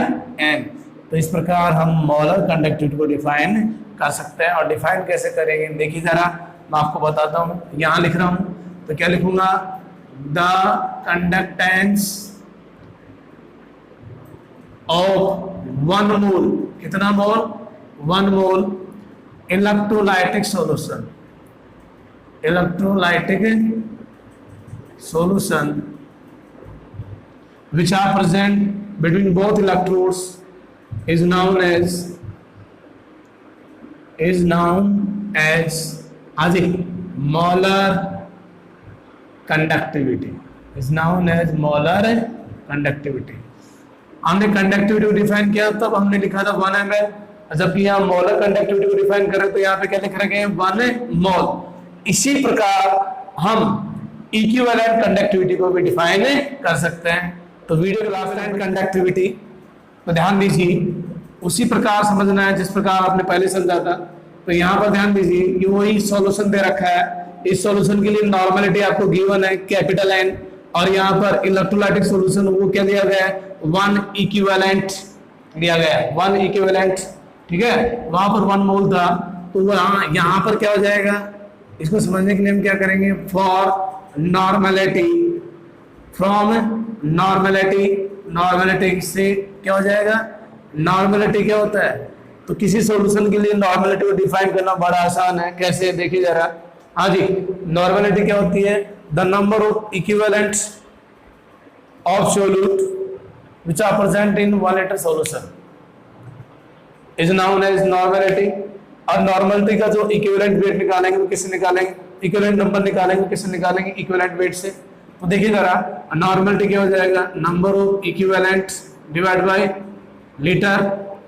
n। तो इस प्रकार हम मोलर कंडक्टिविटी को डिफाइन कर सकते हैं। और डिफाइन कैसे करेंगे, देखिए जरा, मैं आपको बताता हूँ। यहाँ लिख रहा हूँ तो क्या लिखूंगा, द कंडक्टेंस ऑफ 1 मोल, कितना मोल, 1 मोल electrolytic solution which are present between both electrodes is known as molar conductivity, हमने कंडक्टिविटी को डिफाइन किया तब हमने लिखा था 1 ml, जबकि यहाँ मोलर कंडक्टिविटी को डिफाइन करें तो यहाँ पे क्या लिख रखे हैं, 1 मोल। इसी प्रकार हम इक्विवेलेंट कंडक्टिविटी को भी डिफाइन कर सकते हैं। तो वीडियो क्लास टाइम कंडक्टिविटी तो ध्यान दीजिए, उसी प्रकार समझना है जिस प्रकार आपने पहले समझा था। तो यहाँ पर ध्यान दीजिए कि वही सॉल्यूशन दे रखा है इस सॉल्यूशन के लिए नॉर्मलिटी आपको गिवन है कैपिटल N, और यहाँ पर इलेक्ट्रोलाइटिक सॉल्यूशन वो क्या दिया गया है, 1 इक्विवेलेंट दिया गया है, 1 इक्विवेलेंट, ठीक है, वहां पर 1 मोल था, तो वहां यहाँ पर क्या हो जाएगा, इसको समझने के लिए हम क्या करेंगे, for normality, from normality, normality से क्या हो जाएगा, नॉर्मलिटी क्या होता है, तो किसी सॉल्यूशन के लिए नॉर्मलिटी को डिफाइन करना बड़ा आसान है, कैसे देखिए जरा। हाँ जी, नॉर्मलिटी क्या होती है, the number of equivalents of solute which are present in 1 liter solution is known as normality। और नॉर्मलिटी का जो इक्विवेलेंट वेट निकालेंगे वो किससे निकालेंगे, इक्विवेलेंट नंबर निकालेंगे किससे निकालेंगे, इक्विवेलेंट वेट से। तो देखिए जरा, नॉर्मलिटी क्या हो जाएगा, number of equivalents divide by litre,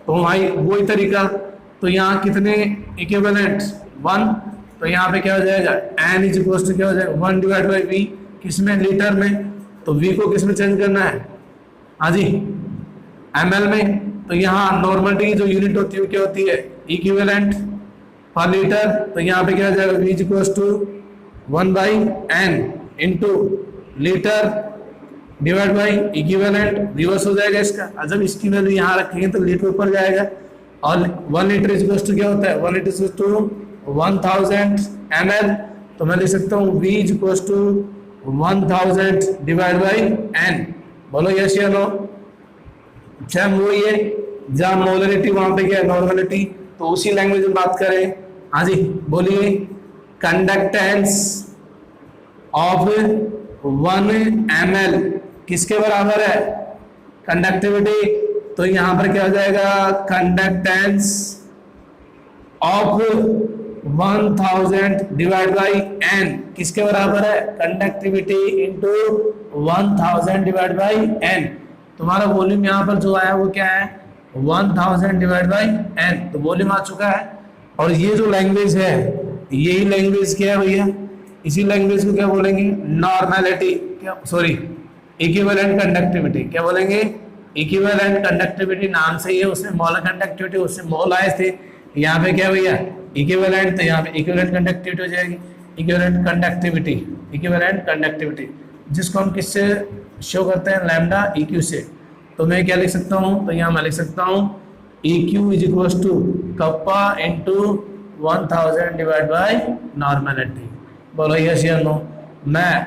तो भाई वही तरीका, तो यहाँ कितने इक्विवेलेंट्स, 1, तो यहाँ पे क्या हो जाएगा, n इज इक्वल टू क्या हो जाएगा, 1 डिवाइड बाय v, किसमें, लीटर में, तो v को किसमें चेंज करना है, हाँ जी ml में, तो यहाँ नॉर्मलिटी की जो यूनिट होती है क्या होती है, इक्विवेलेंट पर लीटर, तो यहाँ पे क्या हो जाएगा, v is equal to 1/n into litre divide by equivalent, reverse हो जाएगा इसका, और जब इसकी वैल्यू यहाँ रखेंगे तो लीटर ऊपर जाएगा, और 1 लीटर इज इक्वल टू क्या होता है, 1 litre is equal to 1000 ml, तो मैं लिख सकता हूँ v is equal to 1000 divide by n, बोलो यस या नो, सेम वही है, जहाँ मोलरिटी वहां पे क्या है, नॉर्मलिटी, तो उसी लैंग्वेज में बात करें। हाँ जी बोलिए, कंडक्टेंस ऑफ 1 ml किसके बराबर है, कंडक्टिविटी, तो यहां पर क्या हो जाएगा, conductance of 1000 divide by n किसके बराबर है, conductivity into 1000 divide by n, तुम्हारा वॉल्यूम यहाँ पर जो आया वो क्या है, 1000 डिवाइड बाई n, तो वॉल्यूम आ चुका है। और ये जो लैंग्वेज है, यही लैंग्वेज क्या है भैया, इसी लैंग्वेज को क्या बोलेंगे, नॉर्मलिटी, क्या सॉरी इक्विवेलेंट कंडक्टिविटी, क्या बोलेंगे, इक्विवेलेंट कंडक्टिविटी, नाम से ही है, उसमें मोलर कंडक्टिविटी, उससे मोल आए थे, यहाँ पे क्या भैया इक्विवेलेंट, तो यहाँ पे इक्विवेलेंट कंडक्टिविटी हो जाएगी, इक्विवेलेंट कंडक्टिविटी, इक्विवेलेंट कंडक्टिविटी, जिसको हम किससे शो करते हैं, लैम्डा EQ से, तो मैं क्या लिख सकता हूँ, तो यहाँ मैं लिख सकता हूँ EQ is equal to kappa into 1000 divide by normality, बोलो यस या नो। मैं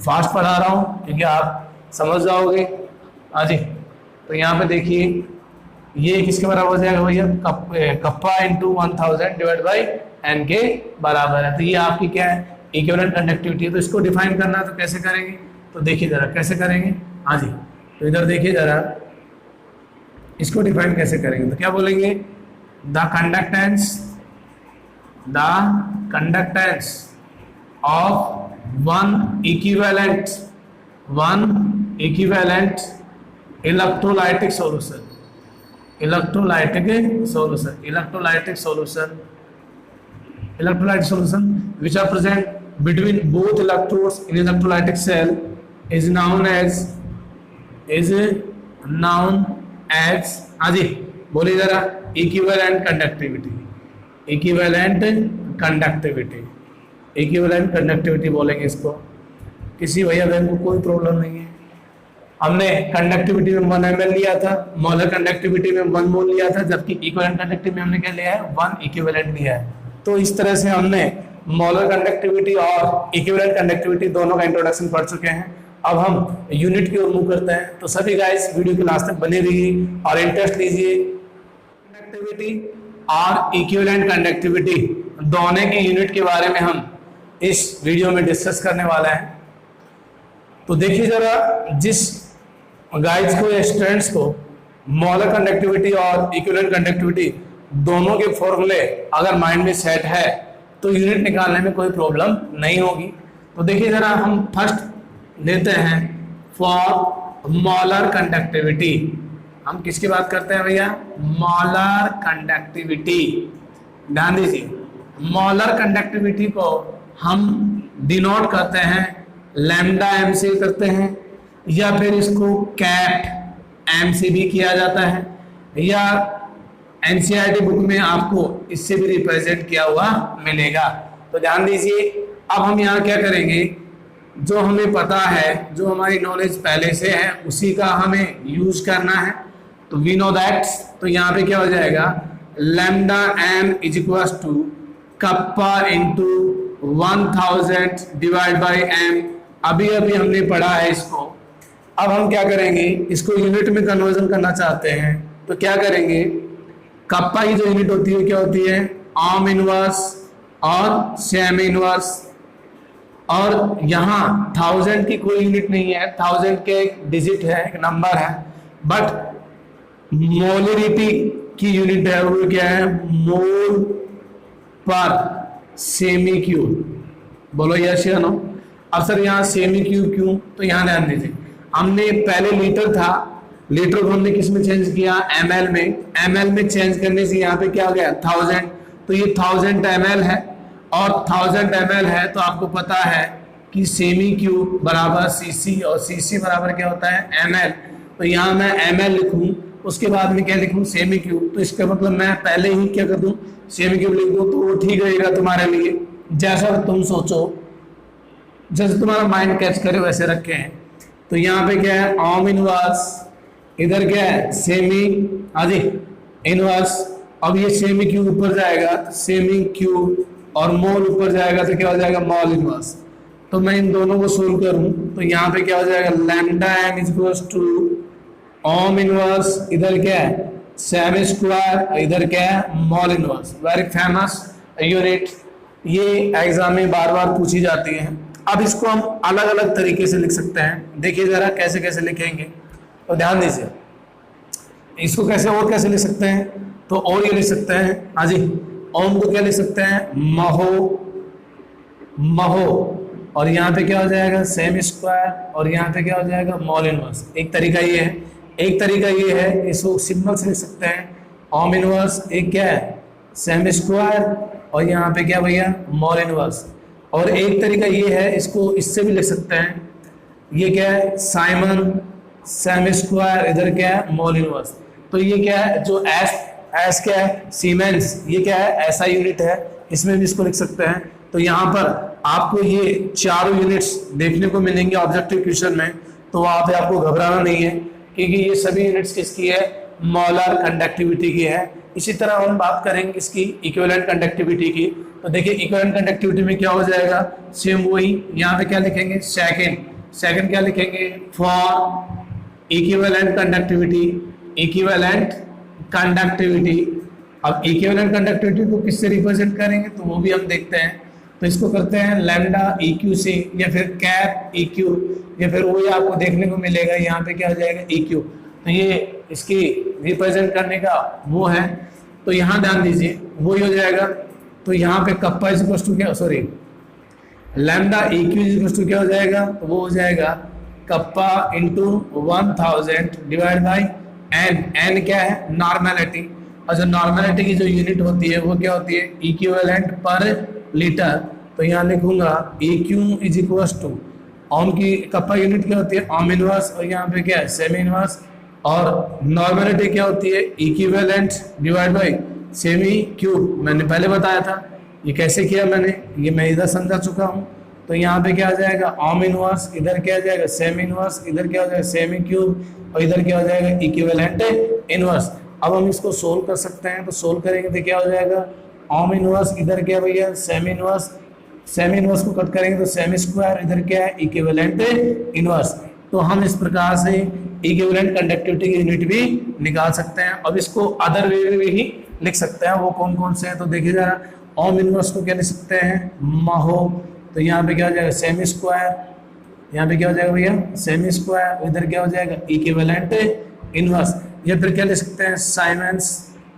फास्ट पढ़ा रहा हूँ क्योंकि आप समझ जाओगे। हाँ जी, तो यहाँ पे देखिए ये किसके बराबर हो जाएगा भैया, kappa into 1000 divide by n के बराबर है, तो ये आपकी क्या है, इक्विवेलेंट कंडक्टिविटी है। तो इसको डिफाइन करना है तो कैसे करेंगे, तो देखिए जरा कैसे करेंगे। हाँ जी, तो इधर देखिए जरा, इसको डिफाइन कैसे करेंगे, तो क्या बोलेंगे, the conductance of one equivalent electrolytic solution which are present between both electrodes in electrolytic cell is known as हाँ जी बोलिए जरा, इक्विवेलेंट कंडक्टिविटी बोलेंगे इसको। किसी भैया बहन को कोई प्रॉब्लम नहीं है। हमने कंडक्टिविटी में 1 ml लिया था, मोलर कंडक्टिविटी में 1 मोल लिया था, जबकि इक्विवेलेंट कंडक्टिविटी में हमने क्या लिया है, 1 इक्विवेलेंट लिया है। तो इस तरह से हमने मोलर कंडक्टिविटी और इक्विवेलेंट कंडक्टिविटी दोनों का इंट्रोडक्शन पढ़ चुके हैं। अब हम यूनिट की ओर मूव करते हैं। तो सभी गाइस वीडियो के लास्ट तक बने रहिए और इंटरेस्ट लीजिए। कंडक्टिविटी और इक्विवेलेंट कंडक्टिविटी दोनों के यूनिट के बारे में हम इस वीडियो में डिस्कस करने वाला है। तो देखिए जरा, जिस गाइड्स को या स्टूडेंट्स को मोलर कंडक्टिविटी और इक्विवेलेंट कंडक्टिविटी दोनों के फॉर्मूले अगर माइंड में सेट है तो यूनिट निकालने में कोई प्रॉब्लम नहीं होगी। तो देखिए जरा, हम फर्स्ट लेते हैं फॉर मोलर कंडक्टिविटी। हम किसकी बात करते हैं भैया, मोलर कंडक्टिविटी। ध्यान दीजिए, मोलर कंडक्टिविटी को हम डिनोट करते हैं लैम्डा m से करते हैं, या फिर इसको कैट m से भी किया जाता है, या NCERT बुक में आपको इससे भी रिप्रेजेंट किया हुआ मिलेगा। तो ध्यान दीजिए, अब हम यहाँ क्या करेंगे, जो हमें पता है, जो हमारी नॉलेज पहले से है उसी का हमें यूज करना है। तो वी नो दैट, तो यहाँ पे क्या हो जाएगा, lambda M is equal to kappa into 1000 divide by M. अभी अभी हमने पढ़ा है इसको। अब हम क्या करेंगे, इसको यूनिट में कन्वर्जन करना चाहते हैं तो क्या करेंगे, कप्पा की जो यूनिट होती है क्या होती है, आर्म इनवर्स और सेमी इनवर्स। और यहाँ 1000 की कोई यूनिट नहीं है, 1000 के एक डिजिट है, एक नंबर है, बट मोलरिटी की यूनिट है वो क्या है, मोल पर सेमी क्यूब। बोलो यस या नो। अब सर यहाँ सेमी क्यूब क्यों, तो यहाँ ध्यान दीजिए, हमने पहले लीटर था, लीटर को हमने किस में चेंज किया, एमएल में। एमएल में चेंज करने से यहाँ पे क्या हो गया 1000, तो ये 1000 ml है और 1000 ml है तो आपको पता है कि सेमी क्यूब बराबर सीसी और सीसी बराबर क्या होता है ml। तो यहाँ मैं ml लिखूं, उसके बाद में क्या लिखूं, सेमी क्यूब। तो इसका मतलब मैं पहले ही क्या कर दूं, सेमी क्यूब लिख दूं, तो वो ठीक रहेगा तुम्हारे लिए, जैसा तुम सोचो, जैसे तुम्हारा माइंड कैच करे वैसे रखे हैं। तो यहाँ पे क्या है, आर्म इनवर्स, इधर क्या है सेमी आदि इनवर्स। अब ये सेमी क्यूब ऊपर जाएगा तो सेमी क्यूब, और मोल ऊपर जाएगा तो क्या हो जाएगा, मॉल इनवर्स। तो मैं इन दोनों को सोल्व करूं तो यहाँ पे क्या हो जाएगा, lambda M is equal to ohm inverse, इधर क्या है सेमी स्क्वायर, इधर क्या है mole inverse. Very famous unit, ये एग्जाम में बार बार पूछी जाती है। अब इसको हम अलग अलग तरीके से लिख सकते हैं, देखिए जरा कैसे कैसे लिखेंगे, तो ध्यान दीजिए। इसको कैसे और कैसे लिख सकते हैं, तो और ये लिख सकते हैं, हाँ जी, ओम को क्या लिख सकते हैं, महो महो, और यहाँ पे क्या हो जाएगा सेमी स्क्वायर, और यहाँ पे क्या हो जाएगा मॉल इनवर्स। एक तरीका ये है, एक तरीका ये है, इसको सिंबल से लिख सकते हैं ओम इनवर्स, एक क्या है सेमी स्क्वायर, और यहाँ पे क्या भैया मॉल इनवर्स। और एक तरीका ये है, इसको इससे भी लिख सकते हैं, ये क्या है साइमन सेमी स्क्वायर, इधर क्या है मॉल इनवर्स। तो ये क्या है, जो एस क्या है सीमेंस, ये क्या है ऐसा यूनिट है, इसमें भी इसको लिख सकते हैं। तो यहाँ पर आपको ये चारों यूनिट्स देखने को मिलेंगे ऑब्जेक्टिव क्वेश्चन में, तो वहाँ पे आपको घबराना नहीं है, क्योंकि ये सभी यूनिट्स किसकी है, मोलर कंडक्टिविटी की है। इसी तरह हम बात करेंगे इसकी इक्विवेलेंट कंडक्टिविटी की। तो देखिए इक्विवेलेंट कंडक्टिविटी में क्या हो जाएगा, सेम वही, यहाँ पे क्या लिखेंगे सेकंड क्या लिखेंगे, for equivalent conductivity, equivalent conductivity. अब इक्विवेलेंट कंडक्टिविटी को किससे रिप्रेजेंट करेंगे, तो वो भी हम देखते हैं। तो इसको करते हैं लैम्डा EQ से, या फिर कैप EQ, या फिर वही आपको देखने को मिलेगा यहाँ पे क्या हो जाएगा EQ। तो ये इसकी रिप्रेजेंट करने का वो है। तो यहाँ ध्यान दीजिए वही हो जाएगा। तो यहाँ पे कप्पा इज इक्वल टू क्या, sorry lambda EQ is equal to क्या हो जाएगा, तो वो हो जाएगा kappa into 1000 divide by N. N क्या है नॉर्मेलिटी, और जो नॉर्मेलिटी की जो यूनिट होती है वो क्या होती है इक्विवेलेंट पर लीटर। तो यहाँ लिखूंगा EQ इज इक्वल टू ओम की कप्पा यूनिट क्या होती है ओम इनवर्स, और यहाँ पे क्या है सेमी इनवर्स, और नॉर्मेलिटी क्या होती है equivalent divide by semi cube. मैंने पहले बताया था, ये कैसे किया मैंने, ये मैं इधर समझा चुका हूँ। तो यहाँ पे क्या आ जाएगा ओम इनवर्स, इधर क्या आ जाएगा सेमी इनवर्स, इधर क्या हो जाएगा सेमी क्यूब, और इधर क्या हो जाएगा इक्विवेलेंट इनवर्स। अब हम इसको सोल्व कर सकते हैं, तो सोल्व करेंगे तो क्या हो जाएगा ओम इनवर्स, इधर क्या भैया सेमी इनवर्स, सेमी इनवर्स को कट करेंगे तो सेमी स्क्वायर, इधर क्या है इक्विवेलेंट इनवर्स। तो हम इस प्रकार से इक्विवेलेंट कंडक्टिविटी की यूनिट भी निकाल सकते हैं। अब इसको अदर वे में भी लिख सकते हैं, वो कौन कौन से हैं, तो देखिए जरा ओम इनवर्स को क्या लिख सकते हैं महो। तो यहाँ पे क्या हो जाएगा सेमी स्क्वायर, यहाँ पे क्या हो जाएगा भैया सेमी स्क्वायर, इधर क्या हो जाएगा इक्विवेलेंट इनवर्स। या फिर क्या लिख सकते हैं साइमेंस,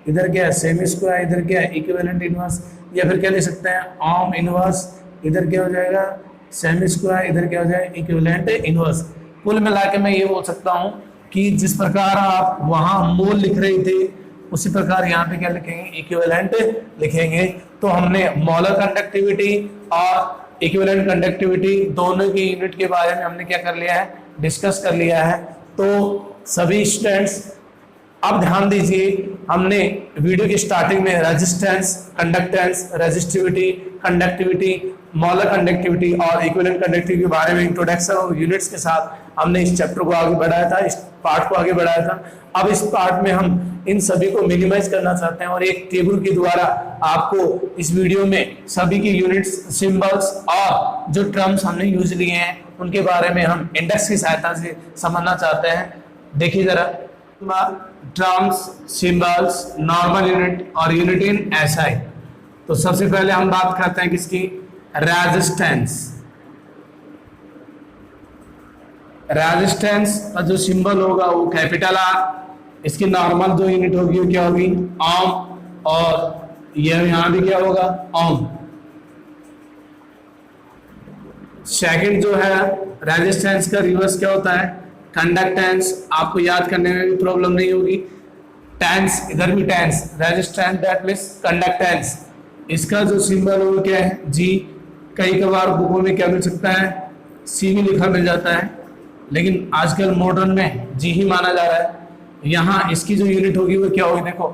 इधर क्या है सेमी स्क्वायर, इधर क्या है इक्विवेलेंट इनवर्स। या फिर क्या लिख सकते हैं ओम इनवर्स, इधर क्या हो जाएगा सेमी स्क्वायर, इधर क्या हो जाएगा इक्विवेलेंट इनवर्स। कुल मिला के मैं ये बोल सकता हूँ कि जिस प्रकार आप वहाँ मोल लिख रहे थे उसी प्रकार यहाँ पे क्या लिखेंगे इक्विवेलेंट लिखेंगे। तो हमने मोलर कंडक्टिविटी और इक्विवेलेंट कंडक्टिविटी दोनों की यूनिट के बारे में हमने क्या कर लिया है डिस्कस कर लिया है। तो सभी स्टूडेंट्स अब ध्यान दीजिए, हमने वीडियो की स्टार्टिंग में resistance, conductance, resistivity, conductivity, molar conductivity और इक्विवेलेंट कंडक्टिविटी के बारे में इंट्रोडक्शन और यूनिट्स के साथ हमने इस चैप्टर को आगे बढ़ाया था, इस पार्ट को आगे बढ़ाया था। अब इस पार्ट में हम इन सभी को मिनिमाइज करना चाहते हैं और एक टेबल के द्वारा आपको इस वीडियो में सभी की यूनिट्स, सिंबल्स और जो टर्म्स हमने यूज लिए हैं उनके बारे में हम इंडेक्स की सहायता से समझना चाहते हैं। देखिए जरा, टर्म्स, सिंबल्स, नॉर्मल यूनिट और यूनिट इन एसआई। तो सबसे पहले हम बात करते हैं किसकी? रेजिस्टेंस। रेजिस्टेंस का जो सिंबल होगा वो कैपिटल आर, इसकी नॉर्मल जो यूनिट होगी वो क्या होगी? ओम, और यह यहां भी क्या होगा? ओम। सेकंड जो है रेजिस्टेंस का रिवर्स क्या होता है? कंडक्टेंस। आपको याद करने में भी प्रॉब्लम नहीं होगी। टेंस, इधर भी टेंस, रेजिस्टेंस दैट मींस कंडक्टेंस। इसका जो सिंबल हो क्या है? जी। कई कबार बुकों में क्या मिल सकता है? सी भी लिखा मिल जाता है, लेकिन आजकल मॉडर्न में जी ही माना जा रहा है। यहाँ इसकी जो यूनिट होगी वो क्या होगी? देखो,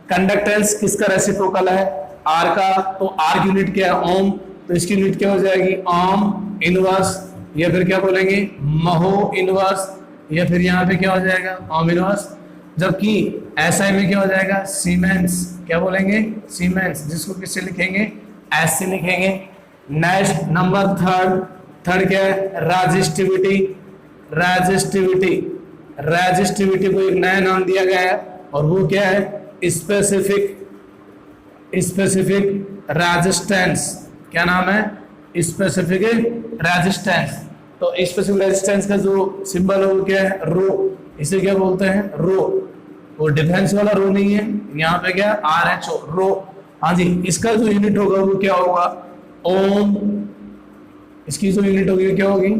कंडक्टेंस किसका रेसिप्रोकल है? आर का। तो आर की यूनिट क्या है? ओम। तो इसकी यूनिट क्या हो जाएगी? ओम इनवर्स, या फिर क्या बोलेंगे? महो इनवर्स, या फिर यहाँ पे क्या हो जाएगा? Ohm inverse. जबकि एसआई में क्या हो जाएगा? सीमेंस। क्या बोलेंगे? सीमेंस, जिसको किससे लिखेंगे? एस से लिखेंगे। नेक्स्ट नंबर थर्ड क्या है? रेजिस्टिविटी। रेजिस्टिविटी, रेजिस्टिविटी को एक नया नाम दिया गया है और वो क्या है? Specific resistance. क्या नाम है? Specific resistance. तो स्पेसिफिक रेजिस्टेंस का जो सिंबल है वो क्या है? रो। इसे क्या बोलते हैं? रो। वो डिफेंस वाला रो नहीं है, यहाँ पे क्या? RH ओ, रो। हाँ जी, इसका जो यूनिट होगा वो क्या होगा? ओम। इसकी जो यूनिट होगी क्या होगी?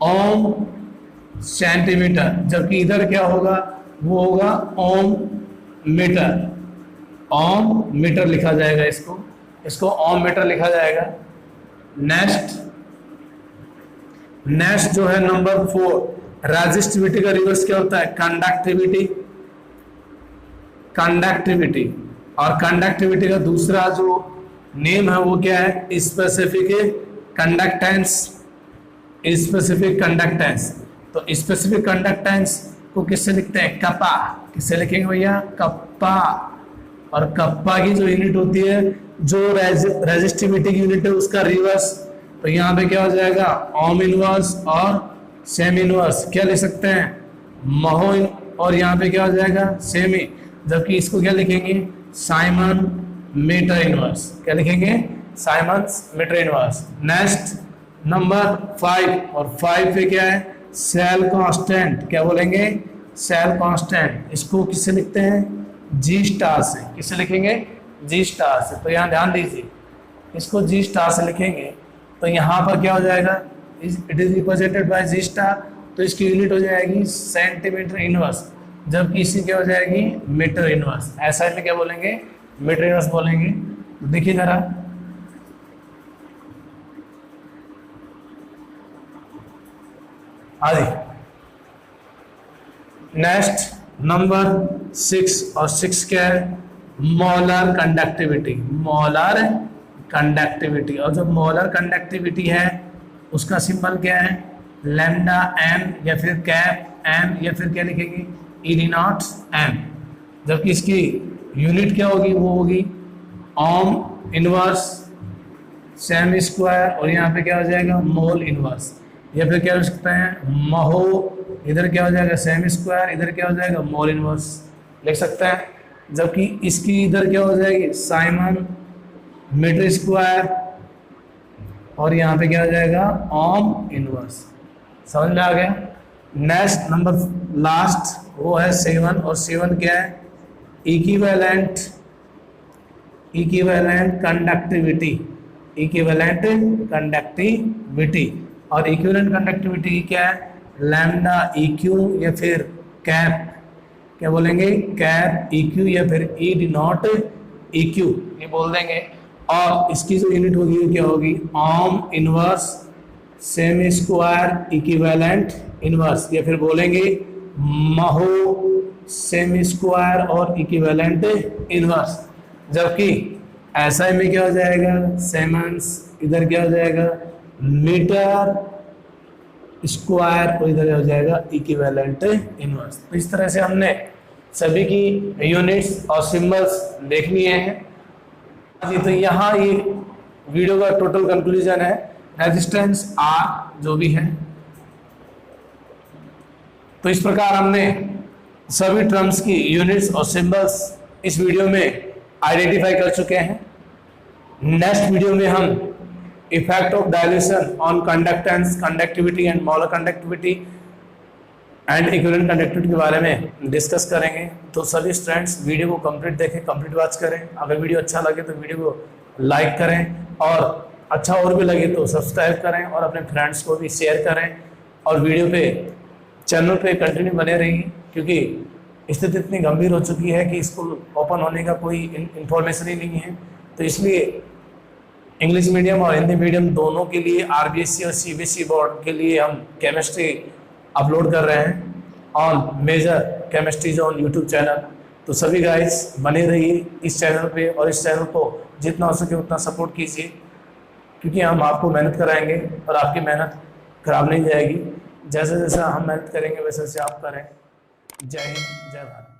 ओम सेंटीमीटर। जबकि इधर क्या होगा? वो होगा ओम मीटर। ओम मीटर लिखा जाएगा, इसको ओम मीटर लिखा जाएगा। नेक्स्ट जो है नंबर 4, रेजिस्टिविटी का रिवर्स क्या होता है? कंडक्टिविटी। और कंडक्टिविटी का दूसरा जो नेम है वो क्या है? Specific conductance. तो स्पेसिफिक कंडक्टेंस को किससे लिखते हैं? कप्पा। किससे लिखेंगे भैया? कप्पा। और कप्पा की जो यूनिट होती है, जो रेजिस्टिविटी की यूनिट है उसका रिवर्स, तो यहाँ पे क्या हो जाएगा? ओम इनवर्स और सेम इनवर्स। क्या लिख सकते हैं? महो। और यहाँ पे क्या हो जाएगा? सेमी। जबकि इसको क्या लिखेंगे? Siemens metre inverse. क्या लिखेंगे? Siemens metre inverse. Next number 5, और 5 पे क्या है? Cell constant. क्या बोलेंगे? Cell constant. इसको किससे लिखते हैं? जी स्टार से। किससे लिखेंगे? जी स्टार से। तो यहाँ ध्यान दीजिए, इसको जी स्टार से लिखेंगे तो यहाँ पर क्या हो जाएगा? It is represented by G star. तो इसकी यूनिट हो जाएगी सेंटीमीटर इनवर्स, जबकि इसकी क्या हो जाएगी? Metre inverse. ऐसा में क्या बोलेंगे? मीटर इनवर्स बोलेंगे। तो देखिए जरा, आगे नेक्स्ट नंबर 6, और 6 क्या है? Molar conductivity. Molar conductivity. और जो मोलर कंडक्टिविटी है उसका सिंबल क्या है? लैम्डा एम, या फिर कैप एम, या फिर क्या लिखेंगे? E0 M. जबकि इसकी यूनिट क्या होगी? वो होगी ओम इनवर्स सेम स्क्वायर, और यहाँ पे क्या हो जाएगा? Mole inverse. या फिर क्या हो सकता है? महो। इधर क्या हो जाएगा? Same square. इधर क्या हो जाएगा? मोल इनवर्स लिख सकता है। जबकि इसकी इधर क्या हो जाएगी? साइमन मीटर स्क्वायर, और यहाँ पे क्या हो जाएगा? Ohm inverse. समझ में आ गया? नेक्स्ट नंबर लास्ट वो है 7, और 7 क्या है? Equivalent conductivity. और इक्विवेलेंट कंडक्टिविटी क्या है? लैम्डा EQ, या फिर कैप। क्या बोलेंगे? कैप EQ, या फिर E0 EQ, ये बोल देंगे। और इसकी जो यूनिट होगी वो क्या होगी? Ohm inverse same square equivalent inverse, या फिर बोलेंगे महो सेमी स्क्वायर और इक्विवेलेंट इनवर्स। जबकि ऐसा में क्या हो जाएगा, सेमेंस, इधर क्या हो जाएगा मीटर स्क्वायर, और इधर हो जाएगा इक्विवेलेंट इनवर्स। तो इस तरह से हमने सभी की यूनिट्स और सिंबल्स देख लिए हैं जी। तो यहाँ ये वीडियो का टोटल कंक्लूजन है, रेजिस्टेंस आर जो भी है। तो इस प्रकार हमने सभी टर्म्स की यूनिट्स और सिंबल्स इस वीडियो में आइडेंटिफाई कर चुके हैं। नेक्स्ट वीडियो में हम effect of dilution on conductance, conductivity and molar conductivity and equivalent conductivity के बारे में डिस्कस करेंगे। तो सभी स्टूडेंट्स वीडियो को कंप्लीट देखें, कंप्लीट वॉच करें। अगर वीडियो अच्छा लगे तो वीडियो को लाइक करें, और अच्छा और भी लगे तो सब्सक्राइब करें, और अपने फ्रेंड्स को भी शेयर करें। और वीडियो पे चैनल पे कंटिन्यू बने रहिए, क्योंकि स्थिति इतनी गंभीर हो चुकी है कि स्कूल ओपन होने का कोई इंफॉर्मेशन ही नहीं है। तो इसलिए इंग्लिश मीडियम और हिंदी मीडियम दोनों के लिए आरबीएसई और सीबीएसई बोर्ड के लिए हम केमिस्ट्री अपलोड कर रहे हैं on major chemistry zone YouTube channel. तो सभी गाइस बने रहिए इस चैनल पे, और इस चैनल को जितना हो सके उतना सपोर्ट कीजिए, क्योंकि हम आपको मेहनत कराएंगे और आपकी मेहनत खराब नहीं जाएगी। जैसे जैसा हम मेहनत करेंगे वैसे वैसे आप करें। जय हिंद, जय भारत।